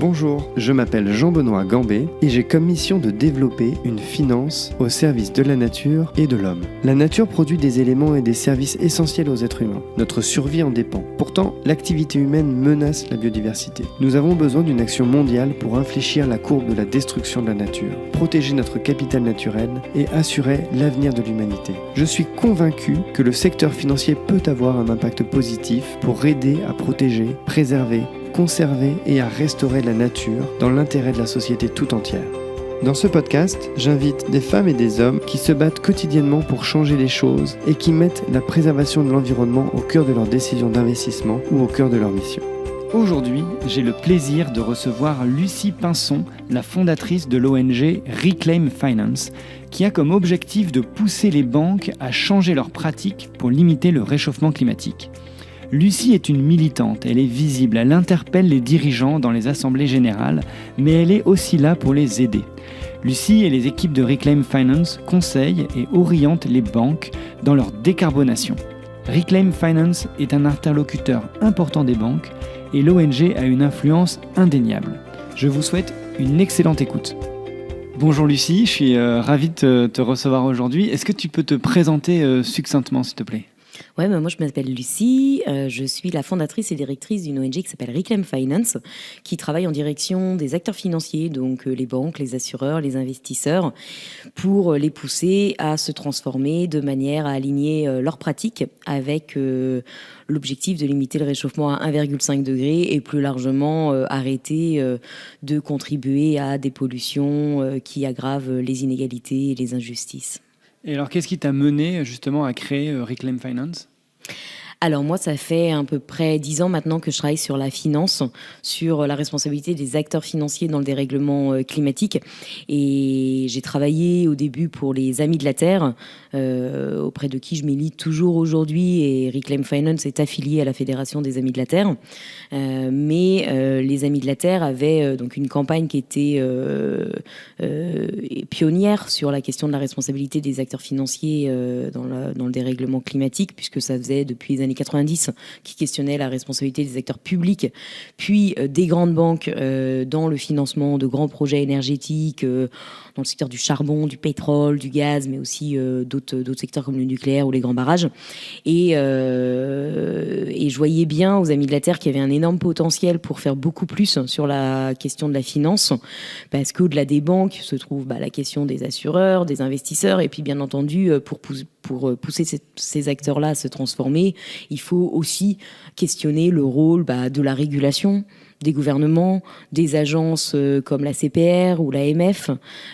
Bonjour, je m'appelle Jean-Benoît Gambé et j'ai comme mission de développer une finance au service de la nature et de l'homme. La nature produit des éléments et des services essentiels aux êtres humains. Notre survie en dépend. Pourtant, l'activité humaine menace la biodiversité. Nous avons besoin d'une action mondiale pour infléchir la courbe de la destruction de la nature, protéger notre capital naturel et assurer l'avenir de l'humanité. Je suis convaincu que le secteur financier peut avoir un impact positif pour aider à protéger, préserver, conserver et à restaurer la nature dans l'intérêt de la société tout entière. Dans ce podcast, j'invite des femmes et des hommes qui se battent quotidiennement pour changer les choses et qui mettent la préservation de l'environnement au cœur de leurs décisions d'investissement ou au cœur de leur mission. Aujourd'hui, j'ai le plaisir de recevoir Lucie Pinson, la fondatrice de l'ONG Reclaim Finance, qui a comme objectif de pousser les banques à changer leurs pratiques pour limiter le réchauffement climatique. Lucie est une militante, elle est visible, elle interpelle les dirigeants dans les assemblées générales, mais elle est aussi là pour les aider. Lucie et les équipes de Reclaim Finance conseillent et orientent les banques dans leur décarbonation. Reclaim Finance est un interlocuteur important des banques et l'ONG a une influence indéniable. Je vous souhaite une excellente écoute. Bonjour Lucie, je suis ravi de te recevoir aujourd'hui. Est-ce que tu peux te présenter succinctement s'il te plaît ? Ouais, moi je m'appelle Lucie, je suis la fondatrice et directrice d'une ONG qui s'appelle Reclaim Finance, qui travaille en direction des acteurs financiers, donc les banques, les assureurs, les investisseurs, pour les pousser à se transformer de manière à aligner leurs pratiques avec l'objectif de limiter le réchauffement à 1,5 degré et plus largement arrêter de contribuer à des pollutions qui aggravent les inégalités et les injustices. Et alors, qu'est-ce qui t'a mené justement à créer Reclaim Finance ? Alors moi, ça fait à peu près 10 ans maintenant que je travaille sur la finance, sur la responsabilité des acteurs financiers dans le dérèglement climatique. Et j'ai travaillé au début pour les Amis de la Terre, auprès de qui je milite toujours aujourd'hui. Et Reclaim Finance est affilié à la Fédération des Amis de la Terre. Mais les Amis de la Terre avaient donc une campagne qui était pionnière sur la question de la responsabilité des acteurs financiers dans le dérèglement climatique, puisque ça faisait depuis les années 90 qui questionnait la responsabilité des acteurs publics, puis des grandes banques dans le financement de grands projets énergétiques, dans le secteur du charbon, du pétrole, du gaz, mais aussi d'autres secteurs comme le nucléaire ou les grands barrages. Et je voyais bien aux Amis de la Terre qu'il y avait un énorme potentiel pour faire beaucoup plus sur la question de la finance, parce qu'au-delà des banques se trouve la question des assureurs, des investisseurs, et puis bien entendu, pour pousser ces acteurs-là à se transformer, il faut aussi questionner le rôle de la régulation, des gouvernements, des agences comme la CPR ou l'AMF,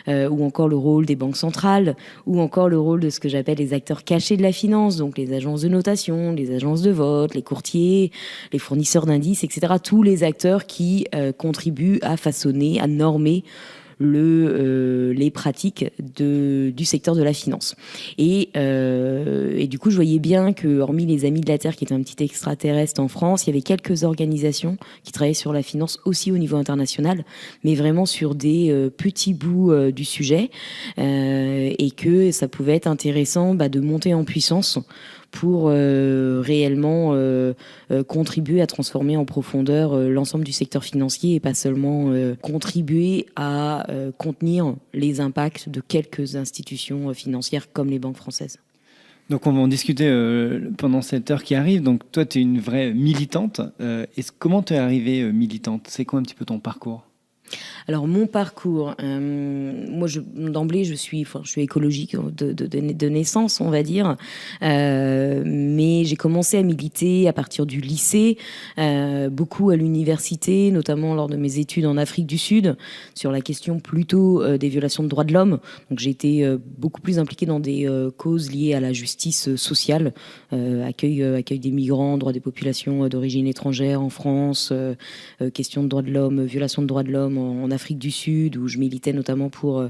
ou encore le rôle des banques centrales, ou encore le rôle de ce que j'appelle les acteurs cachés de la finance, donc les agences de notation, les agences de vote, les courtiers, les fournisseurs d'indices, etc. Tous les acteurs qui contribuent à façonner, à normer les pratiques du secteur de la finance. Et du coup, je voyais bien que, hormis les Amis de la Terre, qui étaient un petit extraterrestre en France, il y avait quelques organisations qui travaillaient sur la finance aussi au niveau international, mais vraiment sur des petits bouts du sujet, et que ça pouvait être intéressant de monter en puissance pour réellement contribuer à transformer en profondeur l'ensemble du secteur financier et pas seulement contribuer à contenir les impacts de quelques institutions financières comme les banques françaises. Donc on va en discuter pendant cette heure qui arrive. Donc toi, tu es une vraie militante. Comment tu es arrivée militante ? C'est quoi un petit peu ton parcours ? Alors mon parcours, moi d'emblée je suis écologique de naissance, on va dire, mais j'ai commencé à militer à partir du lycée, beaucoup à l'université, notamment lors de mes études en Afrique du Sud, sur la question plutôt des violations de droits de l'homme. Donc j'ai été beaucoup plus impliquée dans des causes liées à la justice sociale, accueil des migrants, droits des populations d'origine étrangère en France, question de droits de l'homme, violation de droits de l'homme en Afrique du Sud, où je militais notamment pour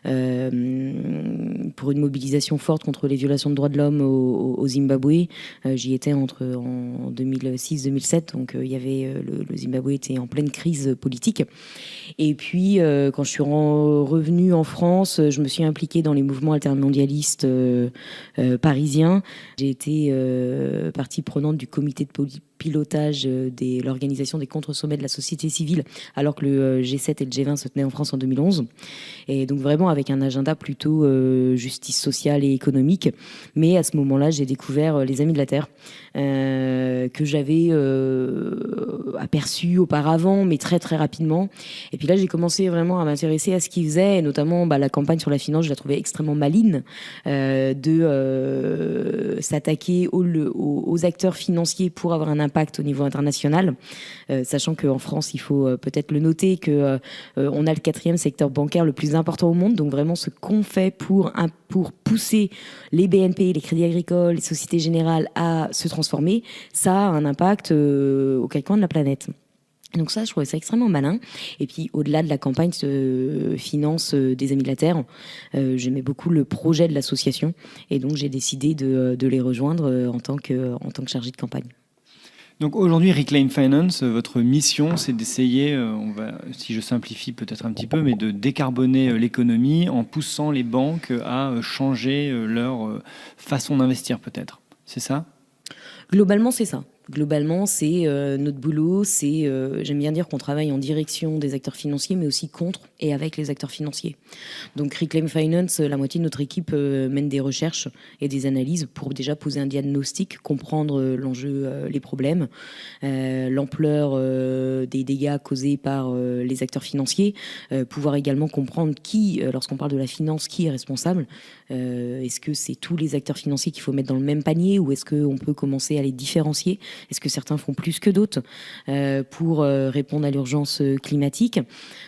une mobilisation forte contre les violations de droits de l'homme au Zimbabwe. J'y étais en 2006-2007, donc il y avait le Zimbabwe était en pleine crise politique. Et puis, quand je suis revenue en France, je me suis impliquée dans les mouvements altermondialistes parisiens. J'ai été partie prenante du comité de pilotage de l'organisation des contre-sommets de la société civile, alors que le G7 et le G20 se tenaient en France en 2011. Et donc vraiment avec un agenda plutôt justice sociale et économique. Mais à ce moment-là, j'ai découvert les Amis de la Terre, que j'avais aperçu auparavant, mais très très rapidement. Et puis là, j'ai commencé vraiment à m'intéresser à ce qu'ils faisaient, et notamment la campagne sur la finance, je la trouvais extrêmement maligne, de s'attaquer aux acteurs financiers pour avoir un impact au niveau international, sachant qu'en France, il faut peut-être le noter, que on a le 4e secteur bancaire le plus important au monde, donc vraiment ce qu'on fait pour pousser les BNP, les Crédits Agricoles, les Sociétés Générales à se transformer, ça a un impact aux quatre coins de la planète. Donc ça, je trouvais ça extrêmement malin. Et puis, au-delà de la campagne finance des Amis de la Terre, j'aimais beaucoup le projet de l'association. Et donc, j'ai décidé de les rejoindre en tant que chargée de campagne. Donc aujourd'hui, Reclaim Finance, votre mission, c'est d'essayer, si je simplifie peut-être un petit peu, mais de décarboner l'économie en poussant les banques à changer leur façon d'investir peut-être. C'est ça ? Globalement, c'est ça. Globalement, c'est notre boulot. J'aime bien dire qu'on travaille en direction des acteurs financiers, mais aussi contre et avec les acteurs financiers. Donc, Reclaim Finance, la moitié de notre équipe mène des recherches et des analyses pour déjà poser un diagnostic, comprendre l'enjeu, les problèmes, l'ampleur des dégâts causés par les acteurs financiers, pouvoir également comprendre lorsqu'on parle de la finance, qui est responsable. Est-ce que c'est tous les acteurs financiers qu'il faut mettre dans le même panier, ou est-ce qu'on peut commencer à les différencier ? Est-ce que certains font plus que d'autres pour répondre à l'urgence climatique ?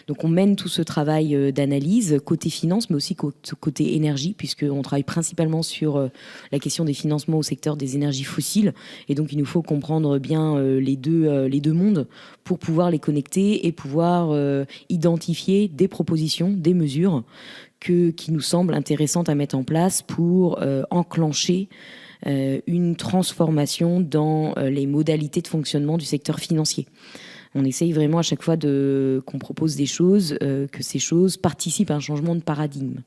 Donc on mène tout ce travail d'analyse côté finance, mais aussi côté énergie, puisqu'on travaille principalement sur la question des financements au secteur des énergies fossiles. Et donc il nous faut comprendre bien les deux mondes pour pouvoir les connecter et pouvoir identifier des propositions, des mesures qui nous semblent intéressantes à mettre en place pour enclencher une transformation dans les modalités de fonctionnement du secteur financier. On essaye vraiment à chaque fois qu'on propose des choses, que ces choses participent à un changement de paradigme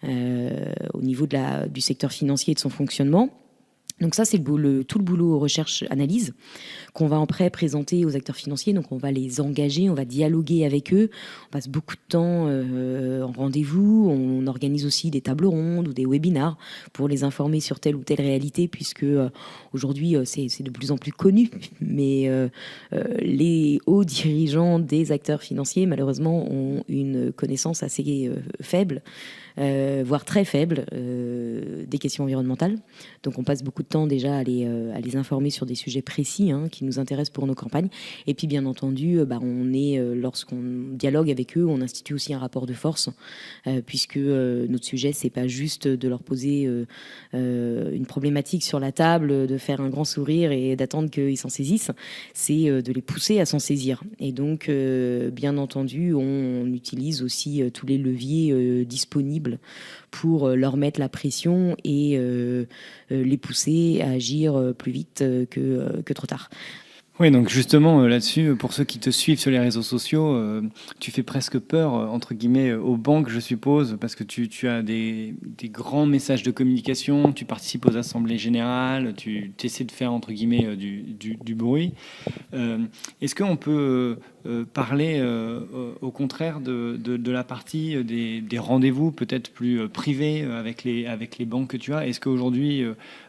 au niveau du secteur financier et de son fonctionnement. Donc ça, c'est tout le boulot recherche-analyse qu'on va après présenter aux acteurs financiers. Donc on va les engager, on va dialoguer avec eux. On passe beaucoup de temps en rendez-vous. On organise aussi des tables rondes ou des webinars pour les informer sur telle ou telle réalité, puisque aujourd'hui, c'est de plus en plus connu. Mais les hauts dirigeants des acteurs financiers, malheureusement, ont une connaissance assez faible, voire très faible, des questions environnementales. Donc on passe beaucoup de temps déjà à les informer sur des sujets précis qui nous intéressent pour nos campagnes. Et puis bien entendu, lorsqu'on dialogue avec eux, on institue aussi un rapport de force, puisque notre sujet, c'est pas juste de leur poser une problématique sur la table, de faire un grand sourire et d'attendre qu'ils s'en saisissent, c'est de les pousser à s'en saisir. Et donc, bien entendu, on utilise aussi tous les leviers disponibles pour leur mettre la pression et les pousser à agir plus vite que trop tard. Oui, donc justement là-dessus, pour ceux qui te suivent sur les réseaux sociaux, tu fais presque peur, entre guillemets, aux banques, je suppose, parce que tu as des grands messages de communication, tu participes aux assemblées générales, tu essaies de faire, entre guillemets, du bruit. Est-ce qu'on peut parler au contraire de la partie des rendez-vous peut-être plus privés avec les banques que tu as ? Est-ce qu'aujourd'hui,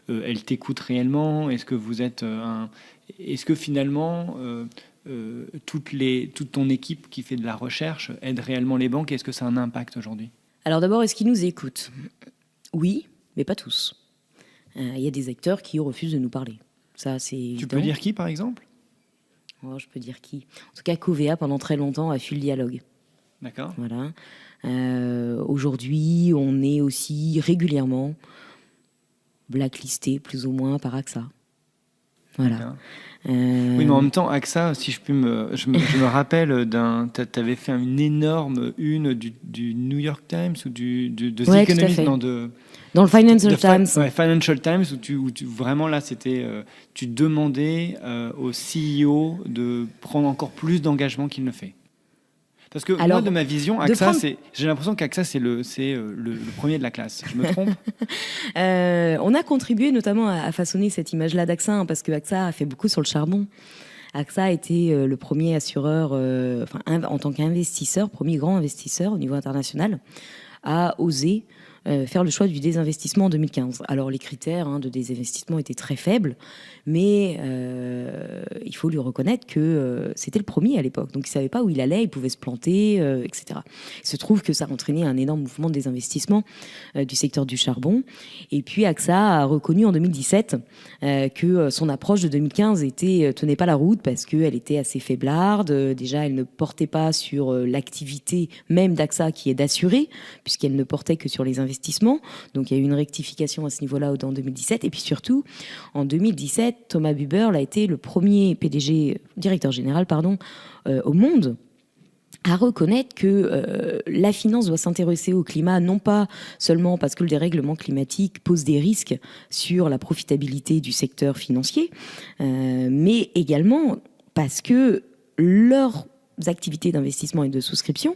elles t'écoutent réellement ? Est-ce que vous êtes Est-ce que finalement, toute ton équipe qui fait de la recherche aide réellement les banques ? Est-ce que ça a un impact aujourd'hui ? Alors d'abord, est-ce qu'ils nous écoutent ? Oui, mais pas tous. Il y a des acteurs qui refusent de nous parler. Ça, c'est évident. Tu peux dire qui, par exemple ? Je peux dire qui. En tout cas, Covéa, pendant très longtemps, a fui le dialogue. D'accord. Voilà. Aujourd'hui, on est aussi régulièrement blacklisté, plus ou moins, par AXA. Voilà. Oui, mais en même temps, AXA, si je me rappelle tu avais fait une énorme du New York Times ou de The Economist, dans le Financial Times. Financial Times, où vraiment là, c'était, tu demandais au CEO de prendre encore plus d'engagement qu'il ne fait. Parce que Alors, moi, de ma vision, AXA, j'ai l'impression qu'AXA, c'est le premier de la classe. Je me trompe? On a contribué notamment à façonner cette image-là d'AXA, hein, parce que AXA a fait beaucoup sur le charbon. AXA a été le premier assureur, en tant qu'investisseur, premier grand investisseur au niveau international, à oser faire le choix du désinvestissement en 2015. Alors les critères de désinvestissement étaient très faibles, mais il faut lui reconnaître que c'était le premier à l'époque. Donc il ne savait pas où il allait, il pouvait se planter, etc. Il se trouve que ça a entraîné un énorme mouvement de désinvestissement du secteur du charbon. Et puis AXA a reconnu en 2017 que son approche de 2015 tenait pas la route parce qu'elle était assez faiblarde. Déjà, elle ne portait pas sur l'activité même d'AXA qui est d'assurer, puisqu'elle ne portait que sur les investissements. Donc il y a eu une rectification à ce niveau-là en 2017. Et puis surtout, en 2017, Thomas Buberl a été le premier directeur général au monde à reconnaître que la finance doit s'intéresser au climat, non pas seulement parce que le dérèglement climatique pose des risques sur la profitabilité du secteur financier, mais également parce que leurs activités d'investissement et de souscription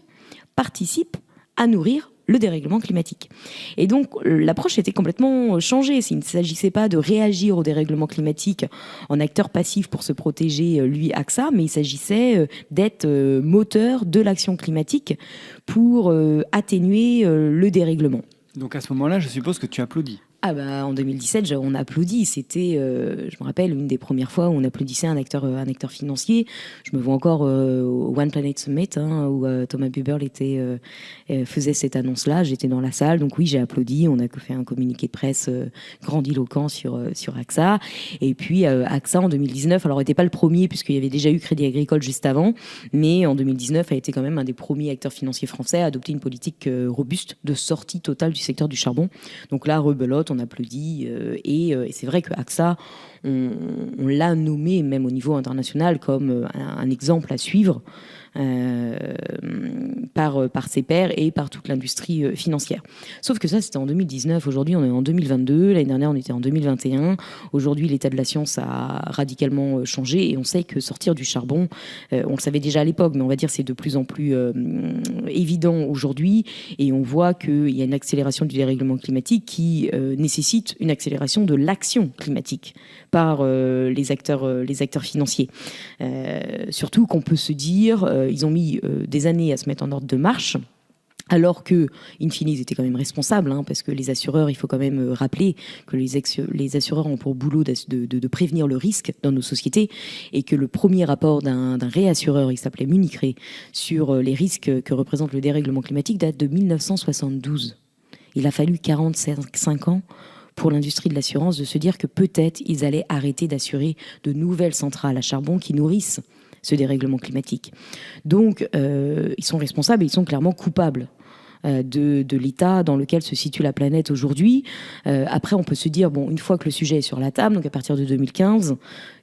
participent à nourrir le dérèglement climatique. Et donc, l'approche était complètement changée. Il ne s'agissait pas de réagir au dérèglement climatique en acteur passif pour se protéger, lui, AXA, mais il s'agissait d'être moteur de l'action climatique pour atténuer le dérèglement. Donc à ce moment-là, je suppose que tu applaudis. En 2017, on applaudit. C'était, je me rappelle, une des premières fois où on applaudissait un acteur financier. Je me vois encore au One Planet Summit, où Thomas Buberl faisait cette annonce-là. J'étais dans la salle, donc oui, j'ai applaudi. On a fait un communiqué de presse grandiloquent sur AXA. Et puis AXA en 2019, alors n'était pas le premier puisqu'il y avait déjà eu Crédit Agricole juste avant, mais en 2019 a été quand même un des premiers acteurs financiers français à adopter une politique robuste de sortie totale du secteur du charbon. Donc là, rebelote, on applaudit et c'est vrai que AXA, on l'a nommé même au niveau international comme un exemple à suivre par ses pairs et par toute l'industrie financière. Sauf que ça, c'était en 2019. Aujourd'hui, on est en 2022. L'année dernière, on était en 2021. Aujourd'hui, l'état de la science a radicalement changé et on sait que sortir du charbon, on le savait déjà à l'époque, mais on va dire c'est de plus en plus évident aujourd'hui. Et on voit qu'il y a une accélération du dérèglement climatique qui nécessite une accélération de l'action climatique par les acteurs financiers. Surtout qu'on peut se dire, ils ont mis des années à se mettre en ordre de marche, alors que, in fine, ils étaient quand même responsables, parce que les assureurs, il faut quand même rappeler que les assureurs ont pour boulot de prévenir le risque dans nos sociétés, et que le premier rapport d'un réassureur, il s'appelait Munich Re, sur les risques que représente le dérèglement climatique date de 1972. Il a fallu 45 ans pour l'industrie de l'assurance de se dire que peut-être ils allaient arrêter d'assurer de nouvelles centrales à charbon qui nourrissent ce dérèglement climatique. Donc, ils sont responsables et ils sont clairement coupables de l'état dans lequel se situe la planète aujourd'hui. Après, on peut se dire, une fois que le sujet est sur la table, donc à partir de 2015,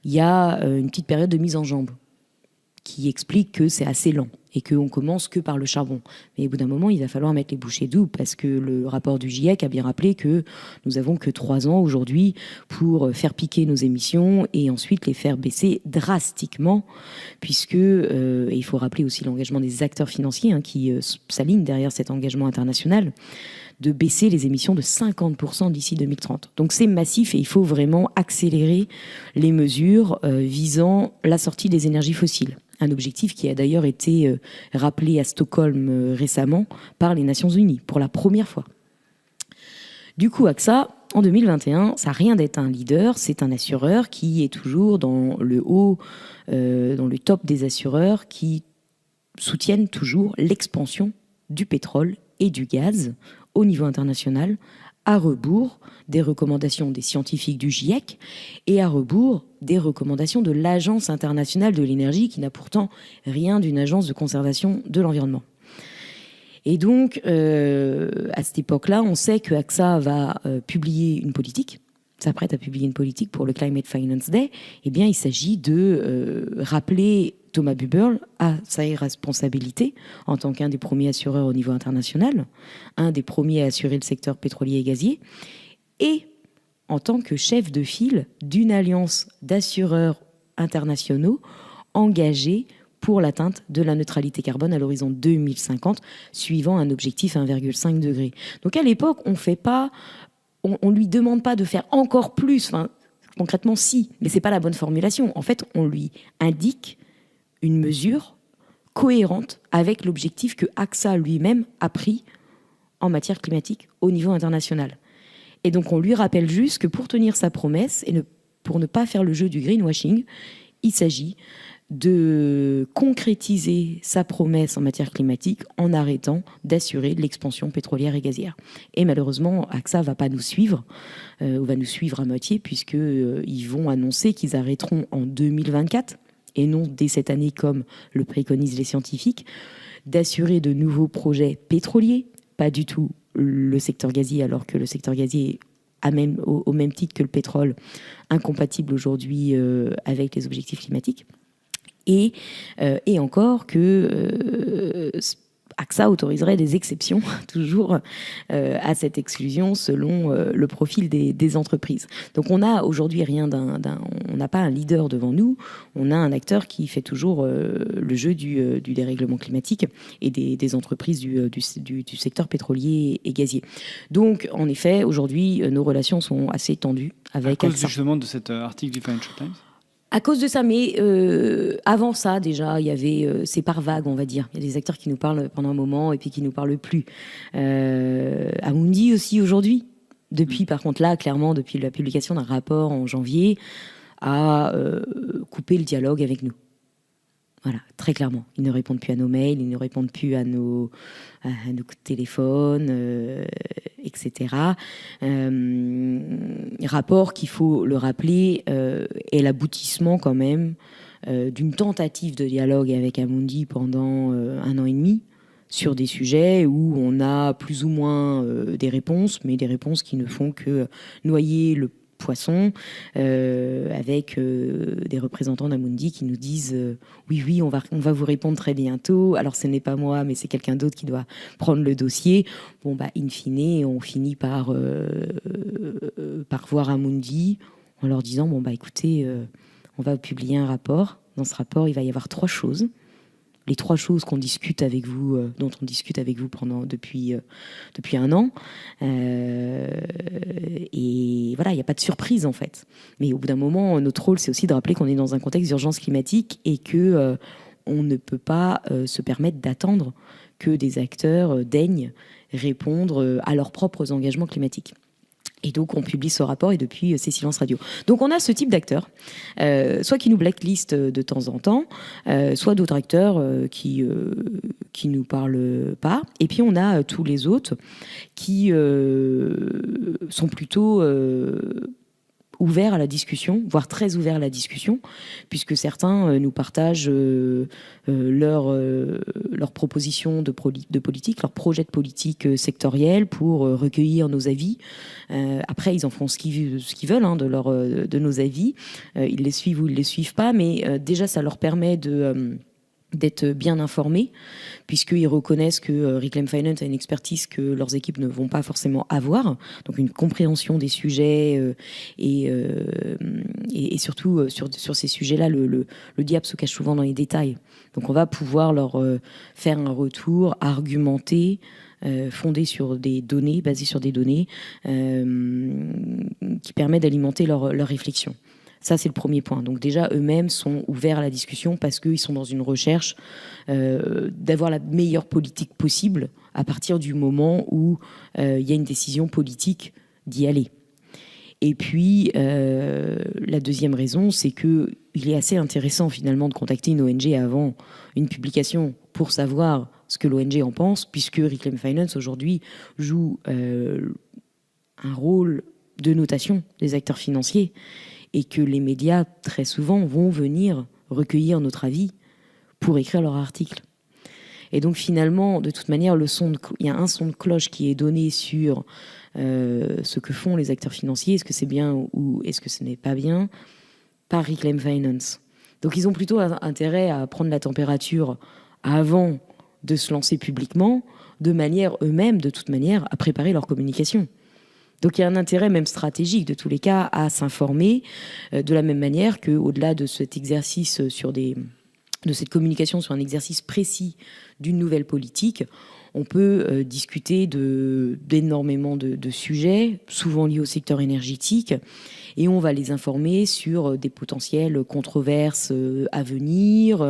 il y a une petite période de mise en jambe qui explique que c'est assez lent et qu'on commence que par le charbon. Mais au bout d'un moment, il va falloir mettre les bouchées doubles parce que le rapport du GIEC a bien rappelé que nous avons que 3 ans aujourd'hui pour faire piquer nos émissions et ensuite les faire baisser drastiquement, puisque il faut rappeler aussi l'engagement des acteurs financiers qui s'alignent derrière cet engagement international, de baisser les émissions de 50% d'ici 2030. Donc c'est massif et il faut vraiment accélérer les mesures visant la sortie des énergies fossiles. Un objectif qui a d'ailleurs été rappelé à Stockholm récemment par les Nations Unies, pour la première fois. Du coup, AXA, en 2021, ça n'a rien d'être un leader, c'est un assureur qui est toujours dans le top des assureurs qui soutiennent toujours l'expansion du pétrole et du gaz au niveau international, à rebours des recommandations des scientifiques du GIEC et à rebours des recommandations de l'Agence internationale de l'énergie, qui n'a pourtant rien d'une agence de conservation de l'environnement. Et donc, à cette époque-là, on sait que AXA va publier une politique, s'apprête à publier une politique pour le Climate Finance Day. Eh bien, il s'agit de rappeler Thomas Buberl à sa responsabilité en tant qu'un des premiers assureurs au niveau international, un des premiers à assurer le secteur pétrolier et gazier, et en tant que chef de file d'une alliance d'assureurs internationaux engagés pour l'atteinte de la neutralité carbone à l'horizon 2050, suivant un objectif 1,5 degré. Donc à l'époque, on lui demande pas de faire encore plus. Enfin, concrètement, si, mais c'est pas la bonne formulation. En fait, on lui indique une mesure cohérente avec l'objectif que AXA lui-même a pris en matière climatique au niveau international. Et donc, on lui rappelle juste que pour tenir sa promesse et pour ne pas faire le jeu du greenwashing, il s'agit de concrétiser sa promesse en matière climatique en arrêtant d'assurer l'expansion pétrolière et gazière. Et malheureusement, AXA va pas nous suivre, ou va nous suivre à moitié, puisqu'ils vont annoncer qu'ils arrêteront en 2024, et non dès cette année comme le préconisent les scientifiques, d'assurer de nouveaux projets pétroliers, pas du tout le secteur gazier, alors que le secteur gazier est au même titre que le pétrole, incompatible aujourd'hui avec les objectifs climatiques. Et encore que AXA autoriserait des exceptions, toujours à cette exclusion selon le profil des entreprises. Donc on a aujourd'hui on n'a pas un leader devant nous, on a un acteur qui fait toujours le jeu du dérèglement climatique et des entreprises du secteur pétrolier et gazier. Donc en effet, aujourd'hui, nos relations sont assez tendues avec AXA. À cause justement de cet article du Financial Times. À cause de ça, mais avant ça, déjà, il y avait, c'est par vague, on va dire. Il y a des acteurs qui nous parlent pendant un moment et puis qui nous parlent plus. Amundi aussi aujourd'hui. Depuis, par contre, là, clairement, depuis la publication d'un rapport en janvier, a coupé le dialogue avec nous. Voilà, très clairement. Ils ne répondent plus à nos mails, ils ne répondent plus à nos téléphones, etc. Rapport qu'il faut le rappeler est l'aboutissement quand même d'une tentative de dialogue avec Amundi pendant 1 an et demi sur des sujets où on a plus ou moins des réponses, mais des réponses qui ne font que noyer le poisson, avec des représentants d'Amundi qui nous disent oui, on va vous répondre très bientôt. Alors ce n'est pas moi, mais c'est quelqu'un d'autre qui doit prendre le dossier. Bon, in fine, on finit par voir Amundi en leur disant écoutez, on va publier un rapport. Dans ce rapport, il va y avoir 3 choses. Les 3 choses qu'on discute avec vous, dont on discute avec vous depuis 1 an. Et voilà, il n'y a pas de surprise en fait. Mais au bout d'un moment, notre rôle, c'est aussi de rappeler qu'on est dans un contexte d'urgence climatique et que on ne peut pas se permettre d'attendre que des acteurs daignent répondre à leurs propres engagements climatiques. Et donc, on publie ce rapport et depuis, c'est silence radio. Donc, on a ce type d'acteurs, soit qui nous blacklistent de temps en temps, soit d'autres acteurs qui nous parlent pas. Et puis, on a tous les autres qui sont plutôt ouverts à la discussion, voire très ouverts à la discussion, puisque certains nous partagent leurs propositions de politique, leurs projets de politique sectorielle pour recueillir nos avis. Après, ils en font ce qu'ils veulent de nos avis. Ils les suivent ou ils les suivent pas, mais déjà, ça leur permet d'être bien informés, puisqu'ils reconnaissent que Reclaim Finance a une expertise que leurs équipes ne vont pas forcément avoir, donc une compréhension des sujets et surtout sur ces sujets-là, le diable se cache souvent dans les détails. Donc on va pouvoir leur faire un retour argumenté, fondé sur des données, basé sur des données qui permettent d'alimenter leur réflexion. Ça, c'est le premier point. Donc déjà, eux-mêmes sont ouverts à la discussion parce qu'ils sont dans une recherche d'avoir la meilleure politique possible à partir du moment où il y a une décision politique d'y aller. Et puis, la deuxième raison, c'est qu'il est assez intéressant finalement de contacter une ONG avant une publication pour savoir ce que l'ONG en pense, puisque Reclaim Finance aujourd'hui joue un rôle de notation des acteurs financiers et que les médias, très souvent, vont venir recueillir notre avis pour écrire leur article. Et donc, finalement, de toute manière, il y a un son de cloche qui est donné sur ce que font les acteurs financiers, est-ce que c'est bien ou est-ce que ce n'est pas bien, par Reclaim Finance. Donc, ils ont plutôt intérêt à prendre la température avant de se lancer publiquement, de manière eux-mêmes, de toute manière, à préparer leur communication. Donc il y a un intérêt même stratégique de tous les cas à s'informer de la même manière qu'au-delà de cet exercice sur des de cette communication sur un exercice précis d'une nouvelle politique, on peut discuter d'énormément de sujets, souvent liés au secteur énergétique, et on va les informer sur des potentielles controverses à venir,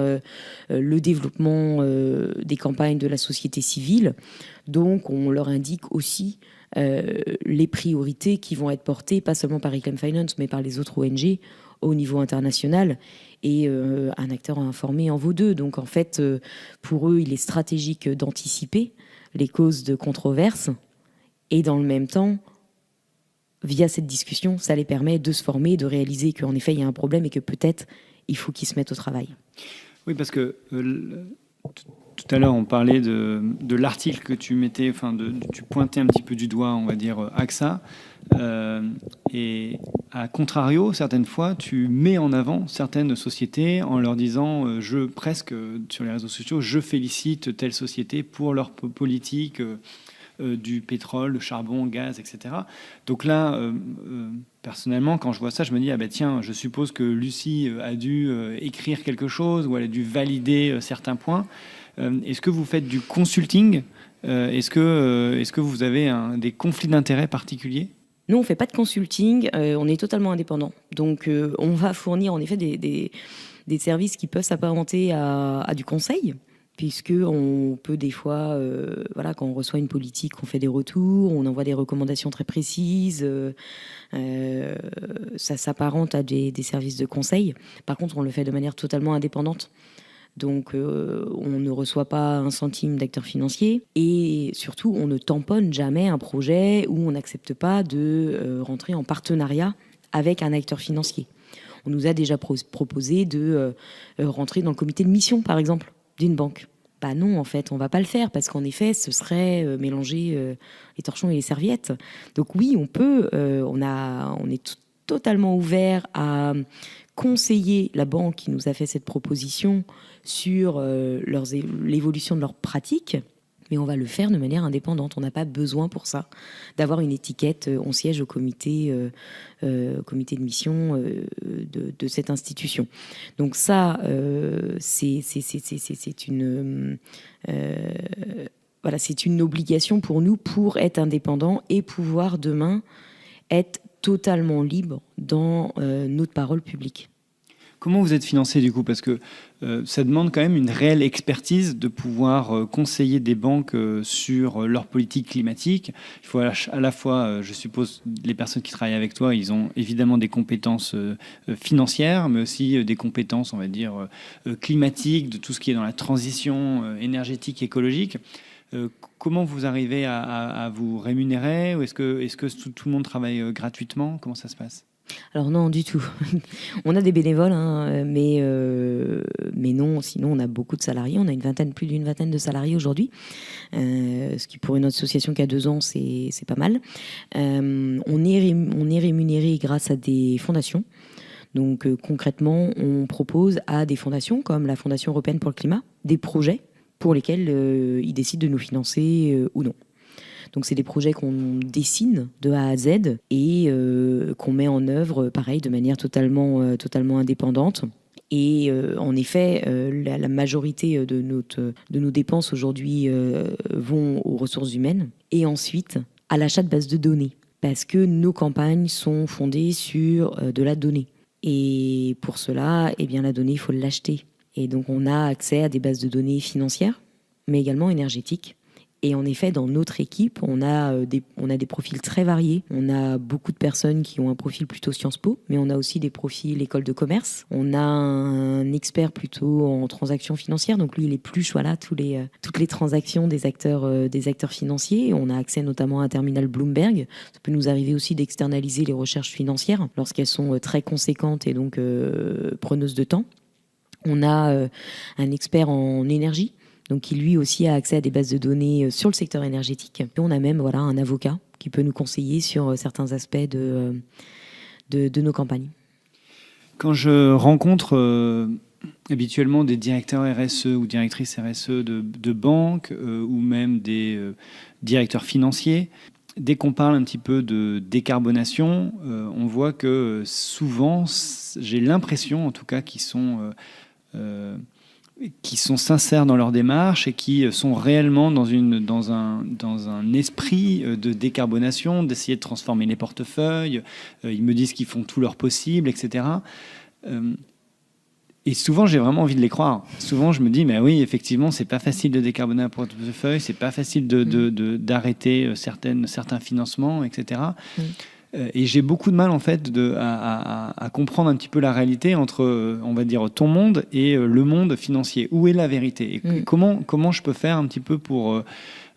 le développement des campagnes de la société civile. Donc on leur indique aussi les priorités qui vont être portées, pas seulement par Reclaim Finance, mais par les autres ONG au niveau international. Et un acteur informé en vaut deux. Donc en fait, pour eux, il est stratégique d'anticiper les causes de controverses. Et dans le même temps, via cette discussion, ça les permet de se former, de réaliser qu'en effet, il y a un problème et que peut-être il faut qu'ils se mettent au travail. Oui, parce que tout à l'heure, on parlait de l'article que tu mettais, tu pointais un petit peu du doigt, on va dire, AXA. Et à contrario, certaines fois, tu mets en avant certaines sociétés en leur disant, presque sur les réseaux sociaux, je félicite telle société pour leur politique du pétrole, le charbon, le gaz, etc. Donc là, personnellement, quand je vois ça, je me dis, tiens, je suppose que Lucie a dû écrire quelque chose ou elle a dû valider certains points. Est-ce que vous faites du consulting ? Est-ce que vous avez des conflits d'intérêts particuliers ? Nous, on ne fait pas de consulting, on est totalement indépendant. Donc, on va fournir en effet des services qui peuvent s'apparenter à du conseil, puisqu'on peut des fois, quand on reçoit une politique, on fait des retours, on envoie des recommandations très précises, ça s'apparente à des services de conseil. Par contre, on le fait de manière totalement indépendante. Donc, on ne reçoit pas un centime d'acteur financier et surtout, on ne tamponne jamais un projet où on n'accepte pas de rentrer en partenariat avec un acteur financier. On nous a déjà proposé de rentrer dans le comité de mission, par exemple, d'une banque. Non, en fait, on ne va pas le faire parce qu'en effet, ce serait mélanger les torchons et les serviettes. Donc oui, on peut, on est totalement ouvert à conseiller la banque qui nous a fait cette proposition sur l'évolution de leurs pratiques, mais on va le faire de manière indépendante. On n'a pas besoin pour ça d'avoir une étiquette. On siège au comité de mission de cette institution. Donc ça, c'est une obligation pour nous pour être indépendants et pouvoir demain être totalement libre dans notre parole publique. Comment vous êtes financé du coup ? Parce que ça demande quand même une réelle expertise de pouvoir conseiller des banques sur leur politique climatique. Il faut à la fois, je suppose, les personnes qui travaillent avec toi, ils ont évidemment des compétences financières, mais aussi des compétences, on va dire, climatiques, de tout ce qui est dans la transition énergétique, écologique. Comment vous arrivez à vous rémunérer ? Ou est-ce que tout le monde travaille gratuitement ? Comment ça se passe ? Alors non, du tout. On a des bénévoles, mais non, sinon on a beaucoup de salariés. On a plus d'une vingtaine de salariés aujourd'hui, ce qui pour une association qui a 2 ans, c'est pas mal. On est rémunéré grâce à des fondations. Donc concrètement, on propose à des fondations comme la Fondation européenne pour le climat des projets pour lesquels ils décident de nous financer ou non. Donc c'est des projets qu'on dessine de A à Z et qu'on met en œuvre, pareil, de manière totalement indépendante. Et en effet, la majorité de nos dépenses aujourd'hui vont aux ressources humaines et ensuite à l'achat de bases de données. Parce que nos campagnes sont fondées sur de la donnée. Et pour cela, la donnée, il faut l'acheter. Et donc on a accès à des bases de données financières, mais également énergétiques. Et en effet, dans notre équipe, on a des profils très variés. On a beaucoup de personnes qui ont un profil plutôt Sciences Po, mais on a aussi des profils école de commerce. On a un expert plutôt en transactions financières, donc lui, il épluche toutes les transactions des acteurs financiers. On a accès notamment à un terminal Bloomberg. Ça peut nous arriver aussi d'externaliser les recherches financières lorsqu'elles sont très conséquentes et donc preneuses de temps. On a un expert en énergie, donc qui lui aussi a accès à des bases de données sur le secteur énergétique. Et on a même un avocat qui peut nous conseiller sur certains aspects de nos campagnes. Quand je rencontre habituellement des directeurs RSE ou directrices RSE de banques ou même des directeurs financiers, dès qu'on parle un petit peu de décarbonation, on voit que souvent, j'ai l'impression en tout cas qu'ils sont qui sont sincères dans leur démarche et qui sont réellement dans un esprit de décarbonation, d'essayer de transformer les portefeuilles. Ils me disent qu'ils font tout leur possible, etc. Et souvent, j'ai vraiment envie de les croire. Souvent, je me dis, mais oui, effectivement, c'est pas facile de décarboner un portefeuille, c'est pas facile d'arrêter certains financements, etc. Et j'ai beaucoup de mal, en fait, à comprendre un petit peu la réalité entre, on va dire, ton monde et le monde financier. Où est la vérité ? Et comment je peux faire un petit peu pour,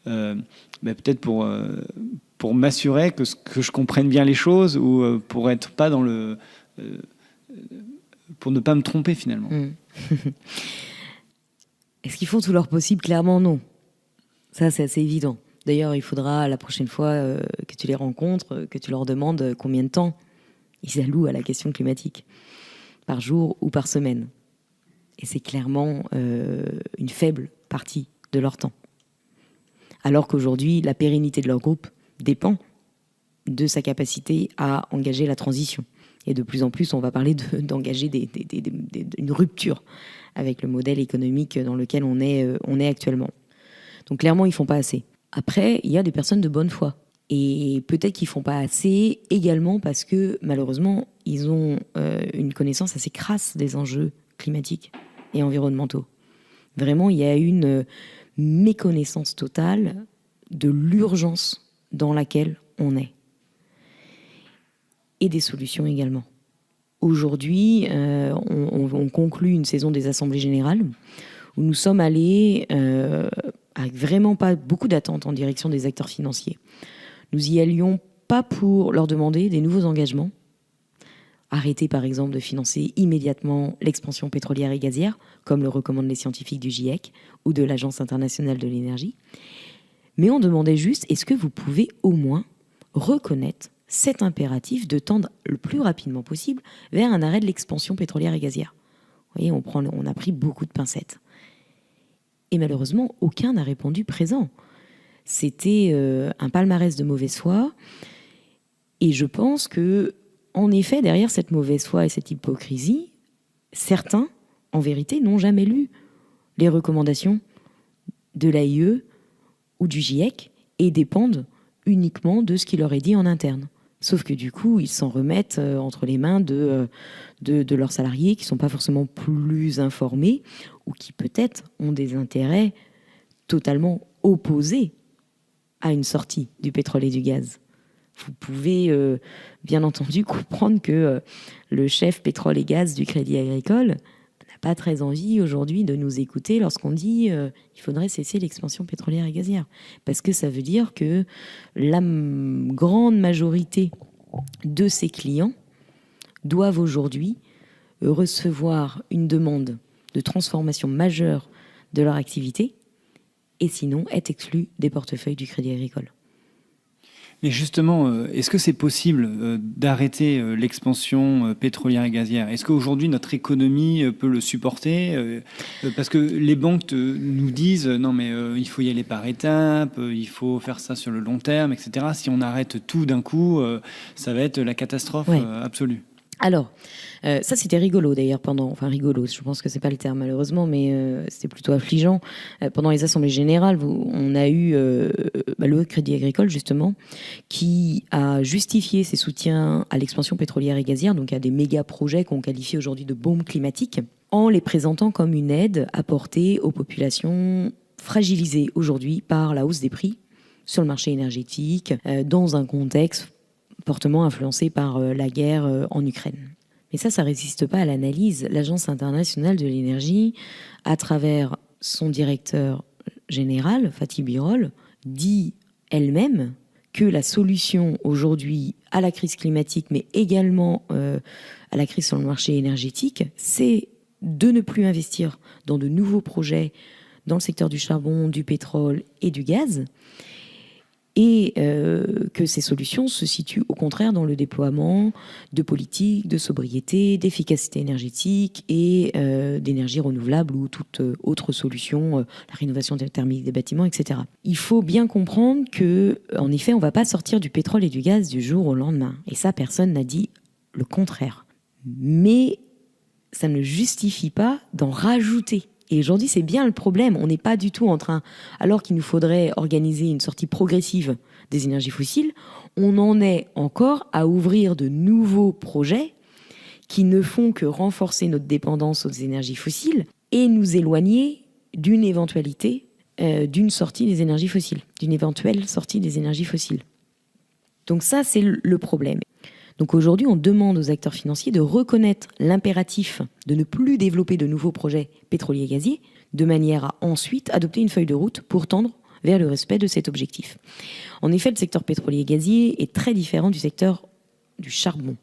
peut-être pour m'assurer que je comprenne bien les choses ou pour être pas dans le... pour ne pas me tromper, finalement. Est-ce qu'ils font tout leur possible ? Clairement, non. Ça, c'est assez évident. D'ailleurs, il faudra la prochaine fois que tu les rencontres, que tu leur demandes combien de temps ils allouent à la question climatique, par jour ou par semaine. Et c'est clairement une faible partie de leur temps. Alors qu'aujourd'hui, la pérennité de leur groupe dépend de sa capacité à engager la transition. Et de plus en plus, on va parler d'engager une rupture avec le modèle économique dans lequel on est actuellement. Donc clairement, ils ne font pas assez. Après, il y a des personnes de bonne foi. Et peut-être qu'ils ne font pas assez également parce que, malheureusement, ils ont une connaissance assez crasse des enjeux climatiques et environnementaux. Vraiment, il y a une méconnaissance totale de l'urgence dans laquelle on est. Et des solutions également. Aujourd'hui, on conclut une saison des assemblées générales où nous sommes allés avec vraiment pas beaucoup d'attentes en direction des acteurs financiers. Nous y allions pas pour leur demander des nouveaux engagements, arrêter par exemple de financer immédiatement l'expansion pétrolière et gazière, comme le recommandent les scientifiques du GIEC ou de l'Agence internationale de l'énergie, mais on demandait juste, est-ce que vous pouvez au moins reconnaître cet impératif de tendre le plus rapidement possible vers un arrêt de l'expansion pétrolière et gazière. Vous voyez, on a pris beaucoup de pincettes. Et malheureusement, aucun n'a répondu présent. C'était un palmarès de mauvaise foi. Et je pense que, en effet, derrière cette mauvaise foi et cette hypocrisie, certains, en vérité, n'ont jamais lu les recommandations de l'AIE ou du GIEC et dépendent uniquement de ce qui leur est dit en interne. Sauf que du coup, ils s'en remettent entre les mains de leurs salariés qui ne sont pas forcément plus informés ou qui peut-être ont des intérêts totalement opposés à une sortie du pétrole et du gaz. Vous pouvez bien entendu comprendre que le chef pétrole et gaz du Crédit Agricole n'a pas très envie aujourd'hui de nous écouter lorsqu'on dit il faudrait cesser l'expansion pétrolière et gazière. Parce que ça veut dire que la grande majorité de ses clients doivent aujourd'hui recevoir une demande de transformation majeure de leur activité et sinon être exclus des portefeuilles du Crédit Agricole. Mais justement, est-ce que c'est possible d'arrêter l'expansion pétrolière et gazière ? Est-ce qu'aujourd'hui, notre économie peut le supporter ? Parce que les banques nous disent non, mais il faut y aller par étapes, il faut faire ça sur le long terme, etc. Si on arrête tout d'un coup, ça va être la catastrophe absolue. Alors, ça c'était rigolo d'ailleurs rigolo, je pense que c'est pas le terme malheureusement, mais c'était plutôt affligeant. Pendant les assemblées générales, on a eu le Crédit Agricole justement, qui a justifié ses soutiens à l'expansion pétrolière et gazière, donc à des méga projets qu'on qualifie aujourd'hui de bombes climatiques, en les présentant comme une aide apportée aux populations fragilisées aujourd'hui par la hausse des prix sur le marché énergétique, dans un contexte fortement influencé par la guerre en Ukraine. Mais ça résiste pas à l'analyse. L'Agence internationale de l'énergie, à travers son directeur général, Fatih Birol, dit elle-même que la solution aujourd'hui à la crise climatique, mais également à la crise sur le marché énergétique, c'est de ne plus investir dans de nouveaux projets dans le secteur du charbon, du pétrole et du gaz, et que ces solutions se situent au contraire dans le déploiement de politiques de sobriété, d'efficacité énergétique et d'énergie renouvelable ou toute autre solution, la rénovation thermique des bâtiments, etc. Il faut bien comprendre que, en effet, on ne va pas sortir du pétrole et du gaz du jour au lendemain. Et ça, personne n'a dit le contraire. Mais ça ne justifie pas d'en rajouter Et aujourd'hui, c'est bien le problème. On n'est pas du tout en train, alors qu'il nous faudrait organiser une sortie progressive des énergies fossiles, on en est encore à ouvrir de nouveaux projets qui ne font que renforcer notre dépendance aux énergies fossiles et nous éloigner d'une éventualité d'une sortie des énergies fossiles, d'une éventuelle sortie des énergies fossiles. Donc ça, c'est le problème. Donc aujourd'hui, on demande aux acteurs financiers de reconnaître l'impératif de ne plus développer de nouveaux projets pétroliers et gaziers, de manière à ensuite adopter une feuille de route pour tendre vers le respect de cet objectif. En effet, le secteur pétrolier et gazier est très différent du secteur du charbon.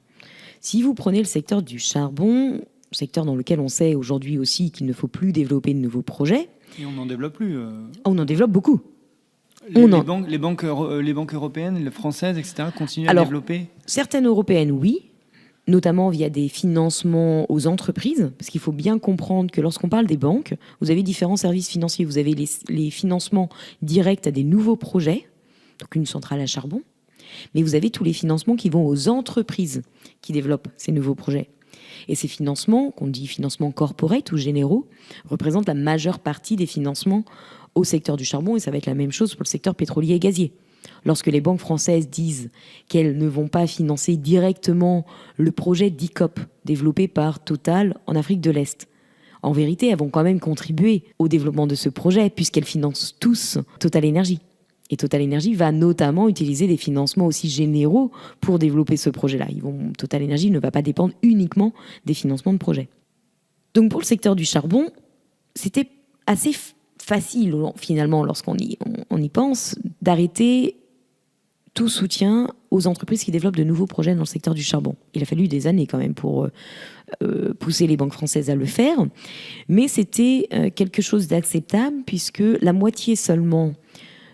Si vous prenez le secteur du charbon, secteur dans lequel on sait aujourd'hui aussi qu'il ne faut plus développer de nouveaux projets. Et on n'en développe plus. On en développe beaucoup. Les banques européennes, les françaises, etc. continuent à développer. Certaines européennes, oui, notamment via des financements aux entreprises, parce qu'il faut bien comprendre que lorsqu'on parle des banques, vous avez différents services financiers. Vous avez les financements directs à des nouveaux projets, donc une centrale à charbon, mais vous avez tous les financements qui vont aux entreprises qui développent ces nouveaux projets. Et ces financements, qu'on dit financements corporate ou généraux, représentent la majeure partie des financements au secteur du charbon, et ça va être la même chose pour le secteur pétrolier et gazier. Lorsque les banques françaises disent qu'elles ne vont pas financer directement le projet d'ICOP développé par Total en Afrique de l'Est, en vérité, elles vont quand même contribuer au développement de ce projet puisqu'elles financent tous Total Energy. Et Total Energy va notamment utiliser des financements aussi généraux pour développer ce projet-là. Total Energy ne va pas dépendre uniquement des financements de projets. Donc pour le secteur du charbon, c'était assez facile finalement, lorsqu'on y pense, d'arrêter tout soutien aux entreprises qui développent de nouveaux projets dans le secteur du charbon. Il a fallu des années quand même pour pousser les banques françaises à le faire, mais c'était quelque chose d'acceptable puisque la moitié seulement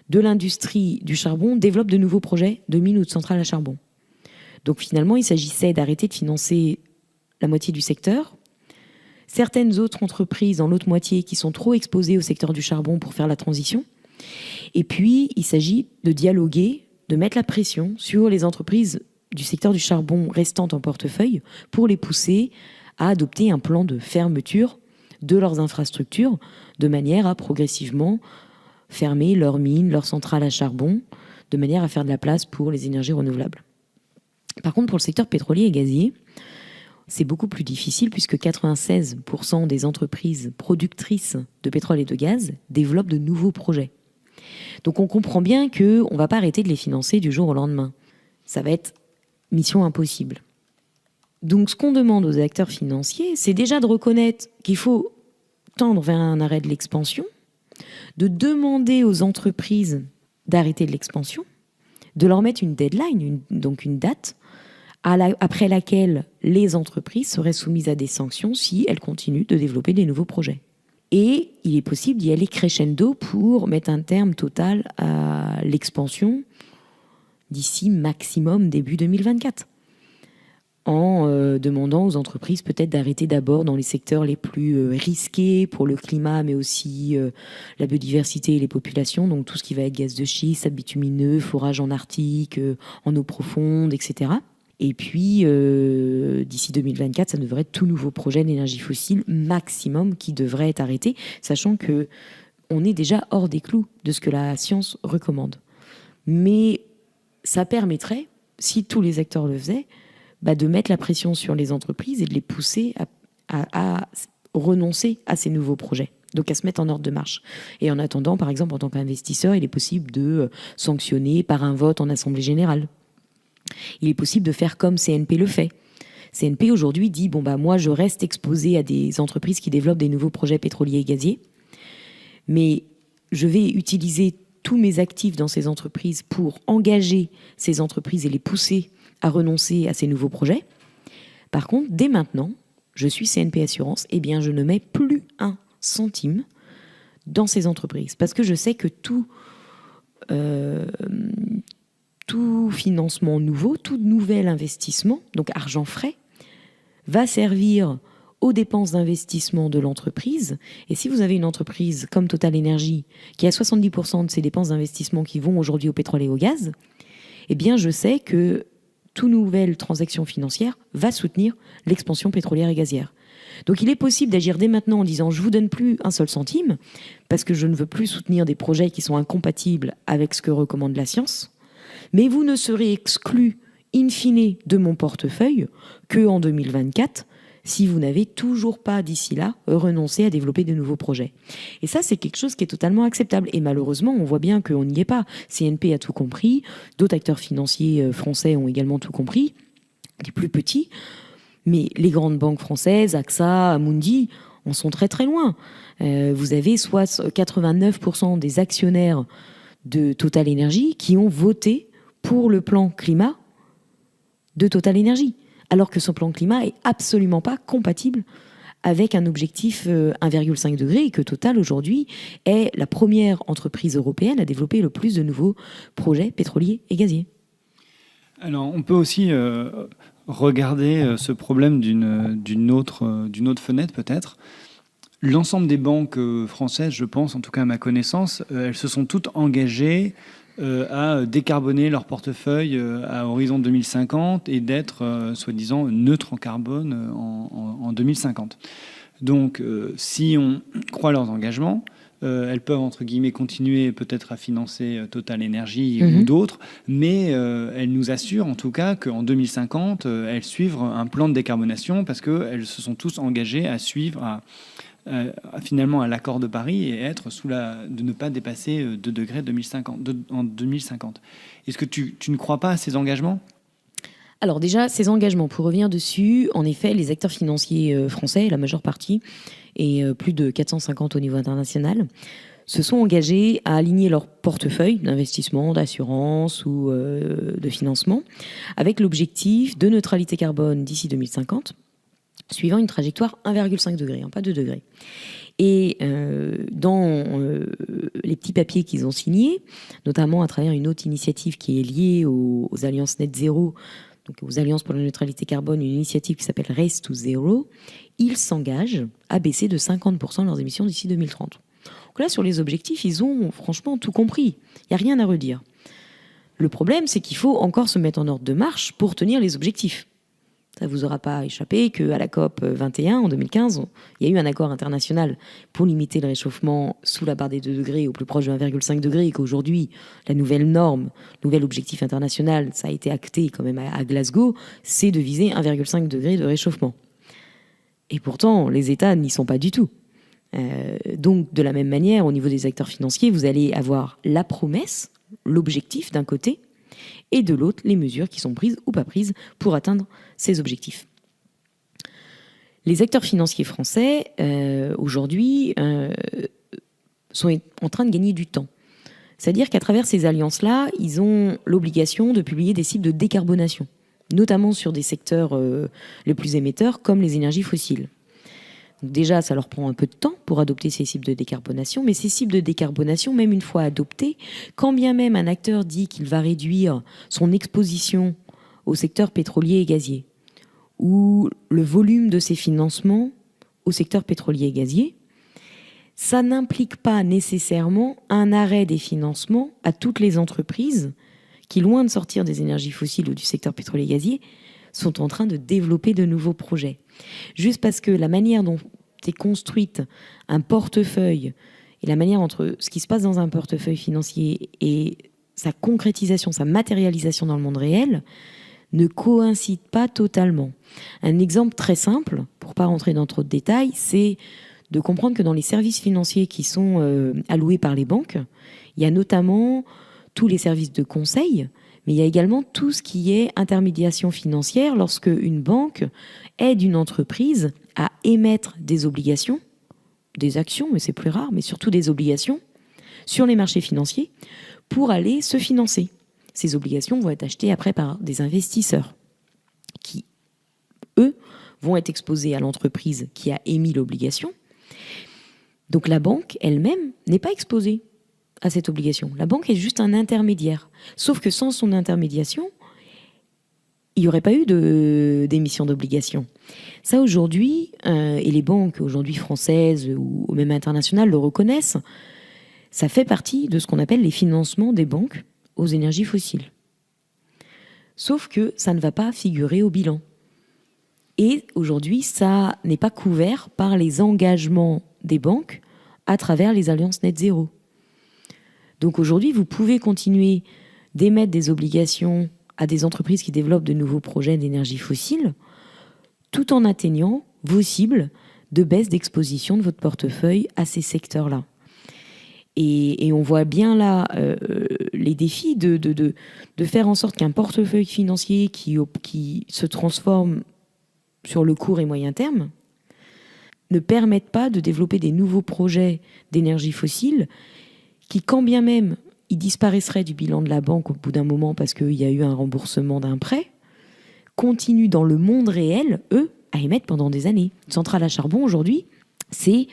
de l'industrie du charbon développe de nouveaux projets de mines ou de centrales à charbon. Donc finalement, il s'agissait d'arrêter de financer la moitié du secteur. Certaines autres entreprises dans l'autre moitié qui sont trop exposées au secteur du charbon pour faire la transition. Et puis, il s'agit de dialoguer, de mettre la pression sur les entreprises du secteur du charbon restantes en portefeuille pour les pousser à adopter un plan de fermeture de leurs infrastructures de manière à progressivement fermer leurs mines, leurs centrales à charbon, de manière à faire de la place pour les énergies renouvelables. Par contre, pour le secteur pétrolier et gazier, c'est beaucoup plus difficile puisque 96% des entreprises productrices de pétrole et de gaz développent de nouveaux projets. Donc on comprend bien qu'on ne va pas arrêter de les financer du jour au lendemain. Ça va être mission impossible. Donc ce qu'on demande aux acteurs financiers, c'est déjà de reconnaître qu'il faut tendre vers un arrêt de l'expansion, de demander aux entreprises d'arrêter de l'expansion, de leur mettre une deadline, donc une date, après laquelle les entreprises seraient soumises à des sanctions si elles continuent de développer des nouveaux projets. Et il est possible d'y aller crescendo pour mettre un terme total à l'expansion d'ici maximum début 2024. En demandant aux entreprises peut-être d'arrêter d'abord dans les secteurs les plus risqués pour le climat, mais aussi la biodiversité et les populations, donc tout ce qui va être gaz de schiste, sable bitumineux, forage en Arctique, en eau profonde, etc. Et puis, d'ici 2024, ça devrait être tout nouveau projet d'énergie fossile maximum qui devrait être arrêté, sachant qu'on est déjà hors des clous de ce que la science recommande. Mais ça permettrait, si tous les acteurs le faisaient, de mettre la pression sur les entreprises et de les pousser à renoncer à ces nouveaux projets, donc à se mettre en ordre de marche. Et en attendant, par exemple, en tant qu'investisseur, il est possible de sanctionner par un vote en Assemblée générale. Il est possible de faire comme CNP le fait. CNP aujourd'hui dit, moi je reste exposé à des entreprises qui développent des nouveaux projets pétroliers et gaziers, mais je vais utiliser tous mes actifs dans ces entreprises pour engager ces entreprises et les pousser à renoncer à ces nouveaux projets. Par contre, dès maintenant, je suis CNP Assurance, je ne mets plus un centime dans ces entreprises. Parce que je sais que tout financement nouveau, tout nouvel investissement, donc argent frais, va servir aux dépenses d'investissement de l'entreprise. Et si vous avez une entreprise comme Total Energy qui a 70% de ses dépenses d'investissement qui vont aujourd'hui au pétrole et au gaz, je sais que toute nouvelle transaction financière va soutenir l'expansion pétrolière et gazière. Donc il est possible d'agir dès maintenant en disant je vous donne plus un seul centime parce que je ne veux plus soutenir des projets qui sont incompatibles avec ce que recommande la science, mais vous ne serez exclu in fine de mon portefeuille qu'en 2024 si vous n'avez toujours pas d'ici là renoncé à développer de nouveaux projets. Et ça, c'est quelque chose qui est totalement acceptable. Et malheureusement, on voit bien qu'on n'y est pas. CNP a tout compris, d'autres acteurs financiers français ont également tout compris, les plus petits, mais les grandes banques françaises, AXA, Amundi, en sont très très loin. Vous avez soit 89% des actionnaires de Total Energy qui ont voté pour le plan climat de Total Energy, alors que ce plan climat est absolument pas compatible avec un objectif 1,5 degré et que Total aujourd'hui est la première entreprise européenne à développer le plus de nouveaux projets pétroliers et gaziers. Alors on peut aussi regarder ce problème d'une autre fenêtre peut-être. L'ensemble des banques françaises, je pense, en tout cas à ma connaissance, elles se sont toutes engagées à décarboner leur portefeuille à horizon 2050 et d'être soi-disant neutre en carbone en 2050. Donc si on croit leurs engagements, elles peuvent entre guillemets continuer peut-être à financer Total Energy ou d'autres, mais elles nous assurent en tout cas qu'en 2050, elles suivent un plan de décarbonation parce qu'elles se sont tous engagées à suivre finalement à l'accord de Paris et être de ne pas dépasser 2 degrés en 2050. Est-ce que tu ne crois pas à ces engagements ? Alors déjà, ces engagements, pour revenir dessus, en effet, les acteurs financiers français, la majeure partie, et plus de 450 au niveau international, se sont engagés à aligner leur portefeuille d'investissement, d'assurance ou de financement avec l'objectif de neutralité carbone d'ici 2050, suivant une trajectoire 1,5 degré, pas 2 degrés. Et dans les petits papiers qu'ils ont signés, notamment à travers une autre initiative qui est liée aux alliances net zéro, donc aux alliances pour la neutralité carbone, une initiative qui s'appelle Race to Zero, ils s'engagent à baisser de 50% leurs émissions d'ici 2030. Donc là, sur les objectifs, ils ont franchement tout compris. Il n'y a rien à redire. Le problème, c'est qu'il faut encore se mettre en ordre de marche pour tenir les objectifs. Ça ne vous aura pas échappé qu'à la COP 21, en 2015, il y a eu un accord international pour limiter le réchauffement sous la barre des 2 degrés, au plus proche de 1,5 degré, et qu'aujourd'hui, la nouvelle norme, nouvel objectif international, ça a été acté quand même à Glasgow, c'est de viser 1,5 degré de réchauffement. Et pourtant, les États n'y sont pas du tout. Donc, de la même manière, au niveau des acteurs financiers, vous allez avoir la promesse, l'objectif d'un côté, et de l'autre, les mesures qui sont prises ou pas prises pour atteindre ces objectifs. Les acteurs financiers français, aujourd'hui, sont en train de gagner du temps. C'est-à-dire qu'à travers ces alliances-là, ils ont l'obligation de publier des cibles de décarbonation, notamment sur des secteurs les plus émetteurs, comme les énergies fossiles. Donc déjà, ça leur prend un peu de temps pour adopter ces cibles de décarbonation, mais ces cibles de décarbonation, même une fois adoptées, quand bien même un acteur dit qu'il va réduire son exposition au secteur pétrolier et gazier, ou le volume de ses financements au secteur pétrolier et gazier, ça n'implique pas nécessairement un arrêt des financements à toutes les entreprises qui, loin de sortir des énergies fossiles ou du secteur pétrolier et gazier, sont en train de développer de nouveaux projets. Juste parce que la manière dont est construite un portefeuille et la manière entre ce qui se passe dans un portefeuille financier et sa concrétisation, sa matérialisation dans le monde réel ne coïncide pas totalement. Un exemple très simple, pour ne pas rentrer dans trop de détails, c'est de comprendre que dans les services financiers qui sont alloués par les banques, il y a notamment tous les services de conseil, mais il y a également tout ce qui est intermédiation financière lorsque une banque aide une entreprise à émettre des obligations, des actions, mais c'est plus rare, mais surtout des obligations, sur les marchés financiers pour aller se financer. Ces obligations vont être achetées après par des investisseurs qui, eux, vont être exposés à l'entreprise qui a émis l'obligation. Donc la banque elle-même n'est pas exposée à cette obligation. La banque est juste un intermédiaire. Sauf que sans son intermédiation, il n'y aurait pas eu d'émission d'obligations. Ça aujourd'hui, et les banques aujourd'hui françaises ou même internationales le reconnaissent, ça fait partie de ce qu'on appelle les financements des banques aux énergies fossiles. Sauf que ça ne va pas figurer au bilan. Et aujourd'hui, ça n'est pas couvert par les engagements des banques à travers les alliances net zéro. Donc aujourd'hui, vous pouvez continuer d'émettre des obligations à des entreprises qui développent de nouveaux projets d'énergie fossile, tout en atteignant vos cibles de baisse d'exposition de votre portefeuille à ces secteurs-là. Et on voit bien là les défis de faire en sorte qu'un portefeuille financier qui se transforme sur le court et moyen terme ne permette pas de développer des nouveaux projets d'énergie fossile qui, quand bien même ils disparaisseraient du bilan de la banque au bout d'un moment parce qu'il y a eu un remboursement d'un prêt, continuent dans le monde réel, eux, à émettre pendant des années. Une centrale à charbon, aujourd'hui, c'est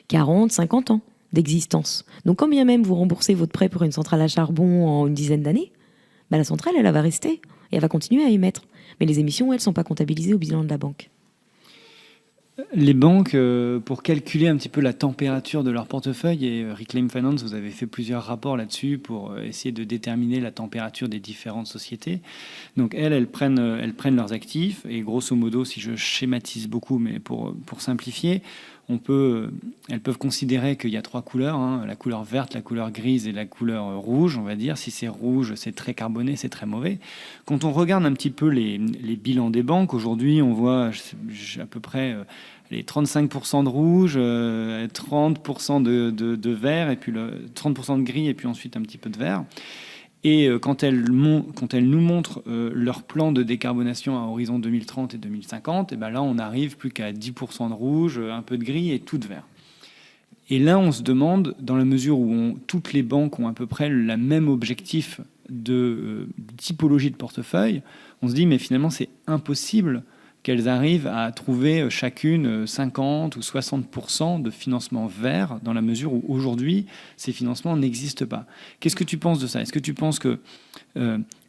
40, 50 ans d'existence. Donc quand bien même vous remboursez votre prêt pour une centrale à charbon en une dizaine d'années, la centrale, elle va rester et elle va continuer à émettre. Mais les émissions, elles ne sont pas comptabilisées au bilan de la banque. Les banques, pour calculer un petit peu la température de leur portefeuille, et Reclaim Finance, vous avez fait plusieurs rapports là-dessus pour essayer de déterminer la température des différentes sociétés. Donc elles prennent leurs actifs, et grosso modo, si je schématise beaucoup, mais pour simplifier, elles peuvent considérer qu'il y a 3 couleurs, la couleur verte, la couleur grise et la couleur rouge, on va dire. Si c'est rouge, c'est très carboné, c'est très mauvais. Quand on regarde un petit peu les bilans des banques, aujourd'hui, on voit à peu près les 35% de rouge, 30% de vert, et puis 30% de gris, et puis ensuite un petit peu de vert. Et quand elles nous montrent leur plan de décarbonation à horizon 2030 et 2050, et ben là, on n'arrive plus qu'à 10% de rouge, un peu de gris et tout de vert. Et là, on se demande, dans la mesure où toutes les banques ont à peu près le même objectif de typologie de portefeuille, on se dit, mais finalement, c'est impossible qu'elles arrivent à trouver chacune 50 ou 60% de financement vert, dans la mesure où aujourd'hui, ces financements n'existent pas. Qu'est-ce que tu penses de ça? Est-ce que tu penses que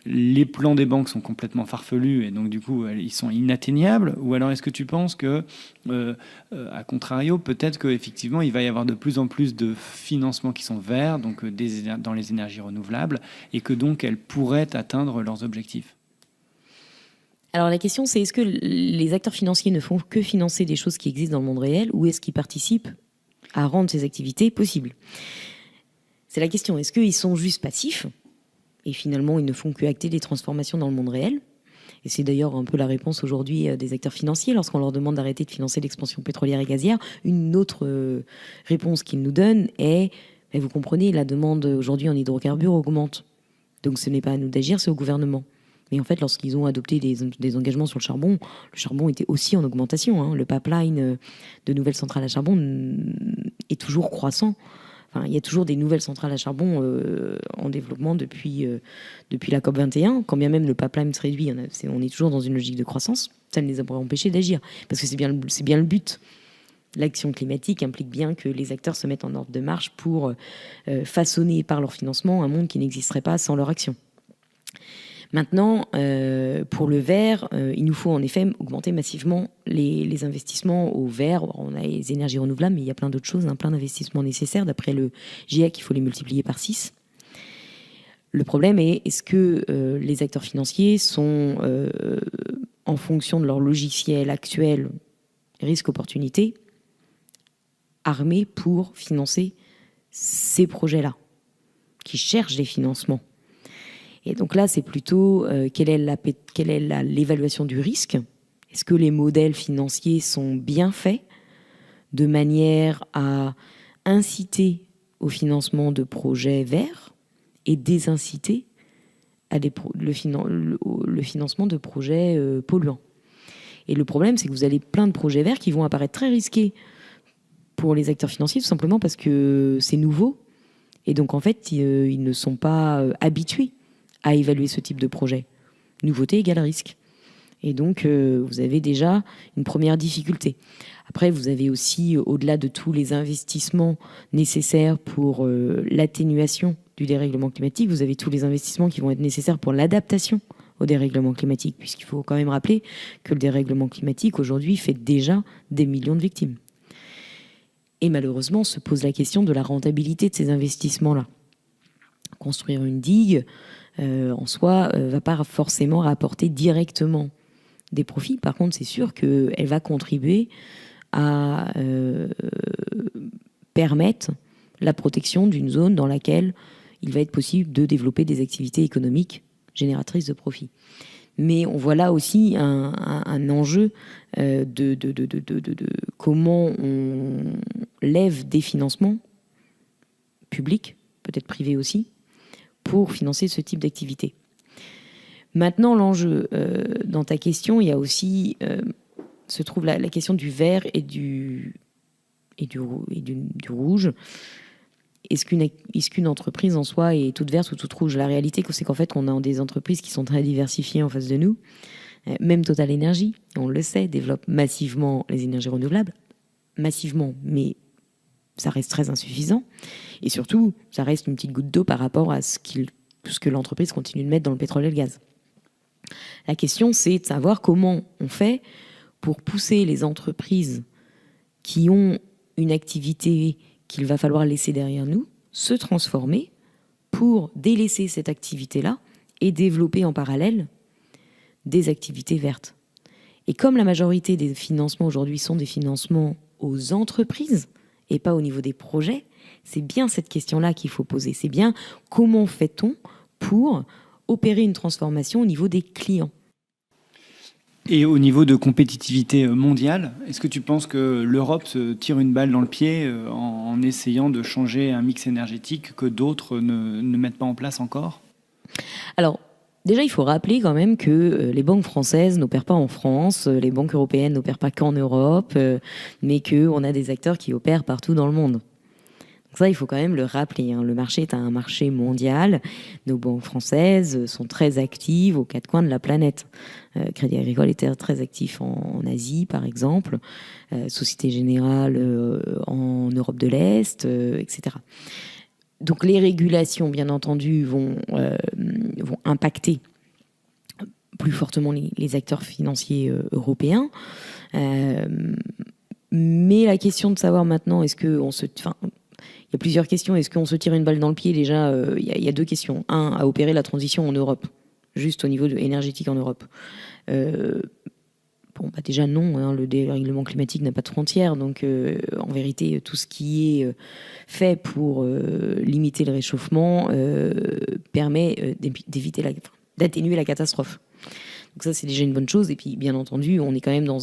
les plans des banques sont complètement farfelus et donc du coup, ils sont inatteignables? Ou alors est-ce que tu penses que, à contrario, peut-être qu'effectivement, il va y avoir de plus en plus de financements qui sont verts, donc dans les énergies renouvelables, et que donc elles pourraient atteindre leurs objectifs? Alors la question, c'est est-ce que les acteurs financiers ne font que financer des choses qui existent dans le monde réel, ou est-ce qu'ils participent à rendre ces activités possibles? C'est la question. Est-ce qu'ils sont juste passifs et finalement ils ne font que acter des transformations dans le monde réel? Et c'est d'ailleurs un peu la réponse aujourd'hui des acteurs financiers lorsqu'on leur demande d'arrêter de financer l'expansion pétrolière et gazière. Une autre réponse qu'ils nous donnent est vous comprenez, la demande aujourd'hui en hydrocarbures augmente. Donc ce n'est pas à nous d'agir, c'est au gouvernement. Mais en fait, lorsqu'ils ont adopté des engagements sur le charbon était aussi en augmentation. Le pipeline de nouvelles centrales à charbon est toujours croissant. Enfin, il y a toujours des nouvelles centrales à charbon en développement depuis la COP21. Quand bien même le pipeline se réduit, on est toujours dans une logique de croissance. Ça ne les a pas empêchés d'agir. Parce que c'est bien le but. L'action climatique implique bien que les acteurs se mettent en ordre de marche pour façonner par leur financement un monde qui n'existerait pas sans leur action. Maintenant, pour le vert, il nous faut en effet augmenter massivement les investissements au vert. On a les énergies renouvelables, mais il y a plein d'autres choses, plein d'investissements nécessaires. D'après le GIEC, il faut les multiplier par 6. Le problème est, est-ce que les acteurs financiers sont, en fonction de leur logiciel actuel, risque-opportunité, armés pour financer ces projets-là, qui cherchent des financements? Et donc là, c'est plutôt quelle est l'évaluation du risque? Est-ce que les modèles financiers sont bien faits de manière à inciter au financement de projets verts et désinciter à le financement de projets polluants? Et le problème, c'est que vous avez plein de projets verts qui vont apparaître très risqués pour les acteurs financiers, tout simplement parce que c'est nouveau. Et donc, en fait, ils ne sont pas habitués à évaluer ce type de projet. Nouveauté égale risque. Et donc, vous avez déjà une première difficulté. Après, vous avez aussi, au-delà de tous les investissements nécessaires pour l'atténuation du dérèglement climatique, vous avez tous les investissements qui vont être nécessaires pour l'adaptation au dérèglement climatique, puisqu'il faut quand même rappeler que le dérèglement climatique, aujourd'hui, fait déjà des millions de victimes. Et malheureusement, se pose la question de la rentabilité de ces investissements-là. Construire une digue, en soi, va pas forcément rapporter directement des profits. Par contre, c'est sûr qu'elle va contribuer à permettre la protection d'une zone dans laquelle il va être possible de développer des activités économiques génératrices de profits. Mais on voit là aussi un enjeu de comment on lève des financements publics, peut-être privés aussi, pour financer ce type d'activité. Maintenant, l'enjeu, dans ta question, il y a aussi, se trouve la question du vert et du rouge. Est-ce qu'une entreprise en soi est toute verte ou toute rouge? La réalité, c'est qu'en fait, on a des entreprises qui sont très diversifiées en face de nous. Même Total Energy, on le sait, développe massivement les énergies renouvelables. Massivement, mais ça reste très insuffisant. Et surtout, ça reste une petite goutte d'eau par rapport à ce que l'entreprise continue de mettre dans le pétrole et le gaz. La question, c'est de savoir comment on fait pour pousser les entreprises qui ont une activité qu'il va falloir laisser derrière nous, se transformer pour délaisser cette activité-là et développer en parallèle des activités vertes. Et comme la majorité des financements aujourd'hui sont des financements aux entreprises et pas au niveau des projets, c'est bien cette question-là qu'il faut poser. C'est bien comment fait-on pour opérer une transformation au niveau des clients. Et au niveau de compétitivité mondiale, est-ce que tu penses que l'Europe se tire une balle dans le pied en essayant de changer un mix énergétique que d'autres ne mettent pas en place encore? Alors, déjà, il faut rappeler quand même que les banques françaises n'opèrent pas en France, les banques européennes n'opèrent pas qu'en Europe, mais qu'on a des acteurs qui opèrent partout dans le monde. Ça, il faut quand même le rappeler. Le marché est un marché mondial. Nos banques françaises sont très actives aux quatre coins de la planète. Crédit Agricole était très actif en Asie, par exemple. Société Générale en Europe de l'Est, etc. Donc les régulations, bien entendu, vont impacter plus fortement les acteurs financiers européens. Mais la question de savoir maintenant, est-ce qu'on se... Il y a plusieurs questions. Est-ce qu'on se tire une balle dans le pied? Déjà, il y a deux questions. Un, à opérer la transition en Europe, juste au niveau énergétique en Europe. Déjà non, le dérèglement climatique n'a pas de frontières. Donc, en vérité, tout ce qui est fait pour limiter le réchauffement permet d'atténuer la catastrophe. Donc ça, c'est déjà une bonne chose. Et puis, bien entendu, on est quand même dans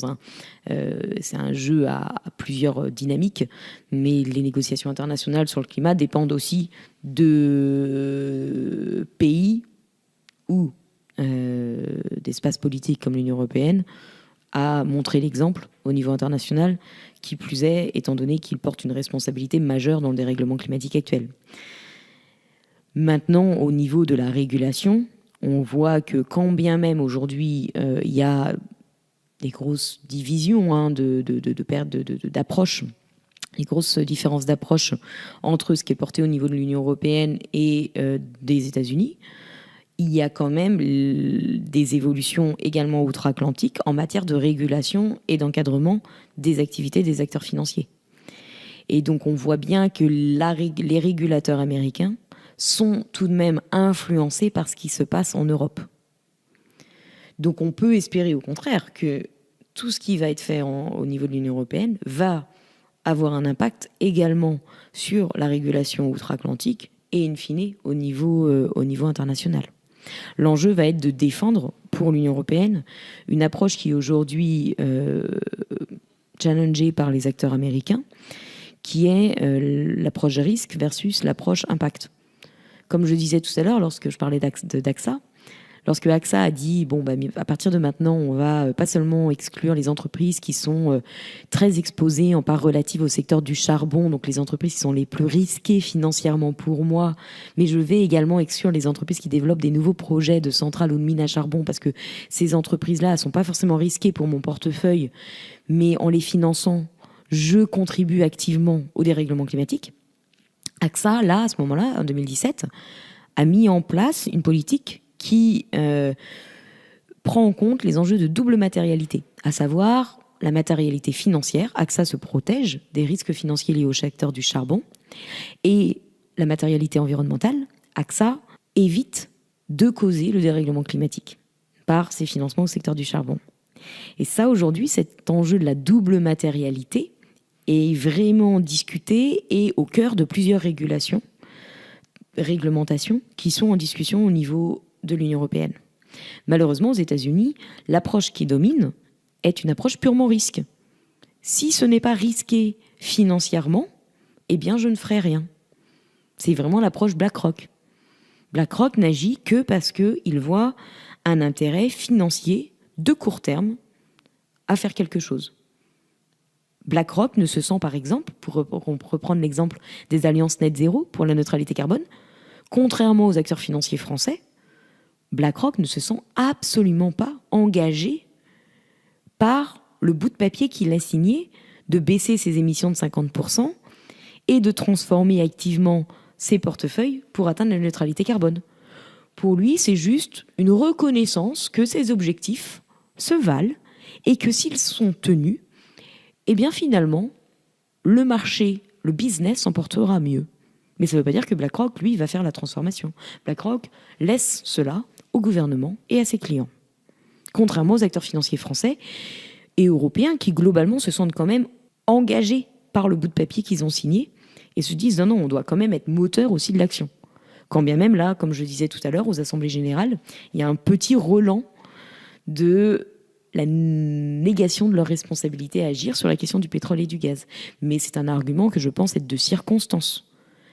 c'est un jeu à plusieurs dynamiques. Mais les négociations internationales sur le climat dépendent aussi de pays ou d'espaces politiques comme l'Union européenne à montrer l'exemple au niveau international, qui plus est, étant donné qu'ils portent une responsabilité majeure dans le dérèglement climatique actuel. Maintenant, au niveau de la régulation, on voit que quand bien même aujourd'hui il y a des grosses divisions d'approche, des grosses différences d'approche entre ce qui est porté au niveau de l'Union européenne et des États-Unis, il y a quand même des évolutions également outre-Atlantique en matière de régulation et d'encadrement des activités des acteurs financiers. Et donc on voit bien que les régulateurs américains sont tout de même influencés par ce qui se passe en Europe. Donc on peut espérer au contraire que tout ce qui va être fait au niveau de l'Union européenne va avoir un impact également sur la régulation outre-Atlantique et in fine au niveau international. L'enjeu va être de défendre pour l'Union européenne une approche qui est aujourd'hui challengée par les acteurs américains, qui est l'approche risque versus l'approche impact. Comme je disais tout à l'heure, lorsque je parlais d'AXA, lorsque AXA a dit à partir de maintenant, on va pas seulement exclure les entreprises qui sont très exposées en part relative au secteur du charbon, donc les entreprises qui sont les plus risquées financièrement pour moi, mais je vais également exclure les entreprises qui développent des nouveaux projets de centrales ou de mines à charbon, parce que ces entreprises-là ne sont pas forcément risquées pour mon portefeuille, mais en les finançant, je contribue activement au dérèglement climatique. AXA, là, à ce moment-là, en 2017, a mis en place une politique qui prend en compte les enjeux de double matérialité, à savoir la matérialité financière. AXA se protège des risques financiers liés au secteur du charbon. Et la matérialité environnementale, AXA évite de causer le dérèglement climatique par ses financements au secteur du charbon. Et ça, aujourd'hui, cet enjeu de la double matérialité est vraiment discuté et au cœur de plusieurs réglementations qui sont en discussion au niveau de l'Union européenne. Malheureusement, aux États-Unis, l'approche qui domine est une approche purement risque. Si ce n'est pas risqué financièrement, eh bien, je ne ferai rien. C'est vraiment l'approche BlackRock. BlackRock n'agit que parce qu'il voit un intérêt financier de court terme à faire quelque chose. BlackRock ne se sent, par exemple, pour reprendre l'exemple des alliances net zéro pour la neutralité carbone, contrairement aux acteurs financiers français, BlackRock ne se sent absolument pas engagé par le bout de papier qu'il a signé de baisser ses émissions de 50% et de transformer activement ses portefeuilles pour atteindre la neutralité carbone. Pour lui, c'est juste une reconnaissance que ces objectifs se valent et que s'ils sont tenus, eh bien finalement, le marché, le business s'en portera mieux. Mais ça ne veut pas dire que BlackRock, lui, va faire la transformation. BlackRock laisse cela au gouvernement et à ses clients. Contrairement aux acteurs financiers français et européens qui, globalement, se sentent quand même engagés par le bout de papier qu'ils ont signé et se disent non, on doit quand même être moteur aussi de l'action. Quand bien même, là, comme je disais tout à l'heure, aux assemblées générales, il y a un petit relent de la négation de leur responsabilité à agir sur la question du pétrole et du gaz. Mais c'est un argument que je pense être de circonstance.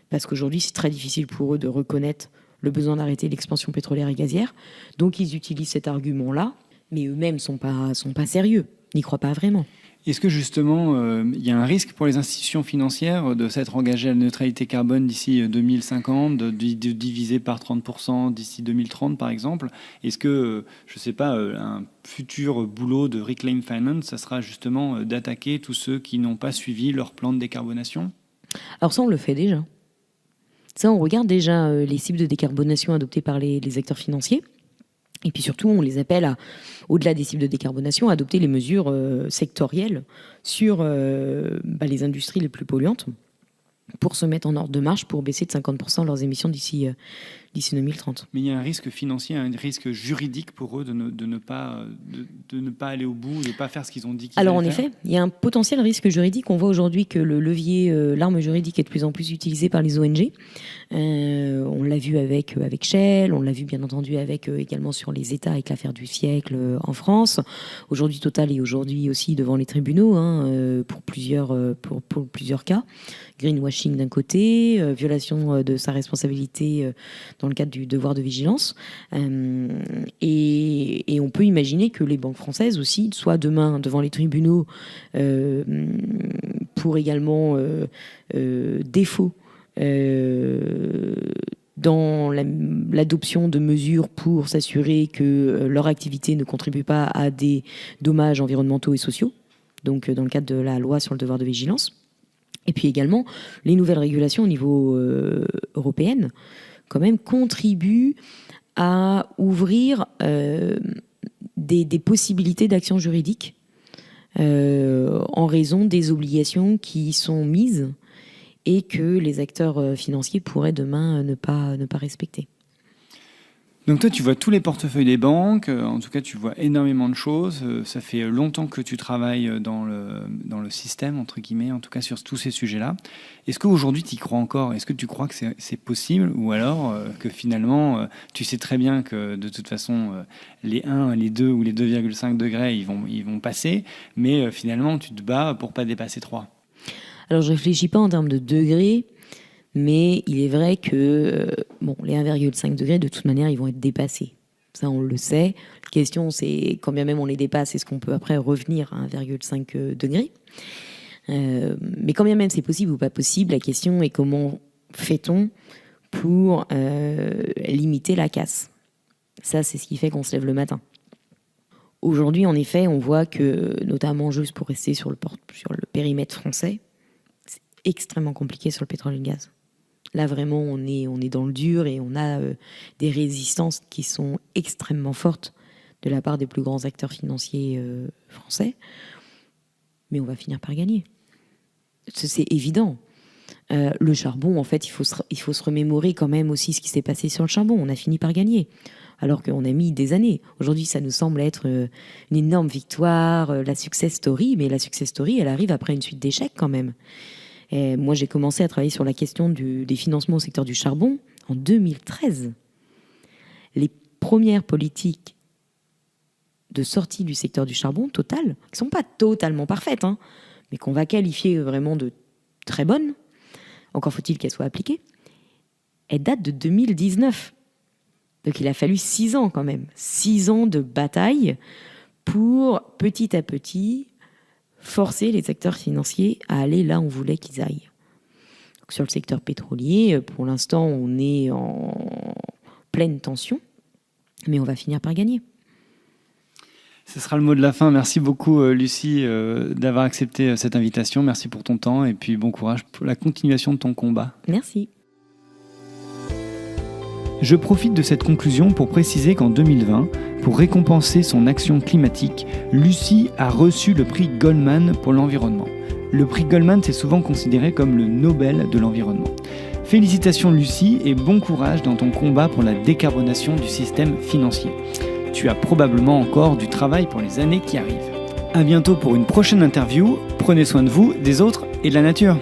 Parce qu'aujourd'hui, c'est très difficile pour eux de reconnaître le besoin d'arrêter l'expansion pétrolière et gazière. Donc, ils utilisent cet argument-là, mais eux-mêmes sont pas sérieux, n'y croient pas vraiment. Est-ce que justement, il y a un risque pour les institutions financières de s'être engagées à la neutralité carbone d'ici 2050, de diviser par 30% d'ici 2030 par exemple? Est-ce que, je ne sais pas, un futur boulot de Reclaim Finance, ça sera justement d'attaquer tous ceux qui n'ont pas suivi leur plan de décarbonation? Alors ça, on le fait déjà. Ça, on regarde déjà les cibles de décarbonation adoptées par les acteurs financiers. Et puis surtout, on les appelle, au-delà des cibles de décarbonation, à adopter les mesures sectorielles sur les industries les plus polluantes pour se mettre en ordre de marche pour baisser de 50% leurs émissions d'ici 2030. Mais il y a un risque financier, un risque juridique pour eux de ne pas aller au bout, de ne pas faire ce qu'ils ont dit qu'ils allaient faire. Alors en effet, il y a un potentiel risque juridique. On voit aujourd'hui que le levier, l'arme juridique est de plus en plus utilisée par les ONG. On l'a vu avec Shell, on l'a vu bien entendu également sur les États avec l'affaire du siècle en France. Aujourd'hui, Total est aujourd'hui aussi devant les tribunaux pour plusieurs cas. Greenwashing d'un côté, violation de sa responsabilité dans le cadre du devoir de vigilance. Et on peut imaginer que les banques françaises aussi soient demain devant les tribunaux pour également défaut dans l'adoption de mesures pour s'assurer que leur activité ne contribue pas à des dommages environnementaux et sociaux, donc dans le cadre de la loi sur le devoir de vigilance. Et puis également, les nouvelles régulations au niveau européen, quand même, contribuent à ouvrir des possibilités d'action juridique en raison des obligations qui sont mises et que les acteurs financiers pourraient demain ne pas respecter. Donc toi, tu vois tous les portefeuilles des banques, en tout cas tu vois énormément de choses, ça fait longtemps que tu travailles dans le système, entre guillemets, en tout cas sur tous ces sujets-là. Est-ce qu'aujourd'hui tu y crois encore? Est-ce que tu crois que c'est possible? Ou alors que finalement, tu sais très bien que de toute façon, les 1, les 2 ou les 2,5 degrés, ils vont passer, mais finalement tu te bats pour pas dépasser 3? Alors je réfléchis pas en termes de degrés, mais il est vrai que les 1,5 degrés, de toute manière, ils vont être dépassés. Ça, on le sait. La question, c'est quand bien même on les dépasse, est-ce qu'on peut après revenir à 1,5 degrés? Mais quand bien même c'est possible ou pas possible, la question est comment fait-on pour limiter la casse? Ça, c'est ce qui fait qu'on se lève le matin. Aujourd'hui, en effet, on voit que, notamment juste pour rester sur le périmètre français, c'est extrêmement compliqué sur le pétrole et le gaz. Là, vraiment, on est dans le dur et on a des résistances qui sont extrêmement fortes de la part des plus grands acteurs financiers français. Mais on va finir par gagner. C'est évident. Le charbon, en fait, il faut se remémorer quand même aussi ce qui s'est passé sur le charbon. On a fini par gagner. alors qu'on a mis des années. Aujourd'hui, ça nous semble être une énorme victoire, la success story, mais la success story, elle arrive après une suite d'échecs quand même. Et moi, j'ai commencé à travailler sur la question des financements au secteur du charbon en 2013. Les premières politiques de sortie du secteur du charbon, Total, qui ne sont pas totalement parfaites, mais qu'on va qualifier vraiment de très bonnes, encore faut-il qu'elles soient appliquées, elles datent de 2019. Donc il a fallu 6 ans quand même, 6 ans de bataille pour petit à petit forcer les acteurs financiers à aller là où on voulait qu'ils aillent. Donc, sur le secteur pétrolier, pour l'instant, on est en pleine tension, mais on va finir par gagner. Ce sera le mot de la fin. Merci beaucoup, Lucie, d'avoir accepté cette invitation. Merci pour ton temps et puis bon courage pour la continuation de ton combat. Merci. Je profite de cette conclusion pour préciser qu'en 2020, pour récompenser son action climatique, Lucie a reçu le prix Goldman pour l'environnement. Le prix Goldman, c'est souvent considéré comme le Nobel de l'environnement. Félicitations Lucie et bon courage dans ton combat pour la décarbonation du système financier. Tu as probablement encore du travail pour les années qui arrivent. À bientôt pour une prochaine interview. Prenez soin de vous, des autres et de la nature.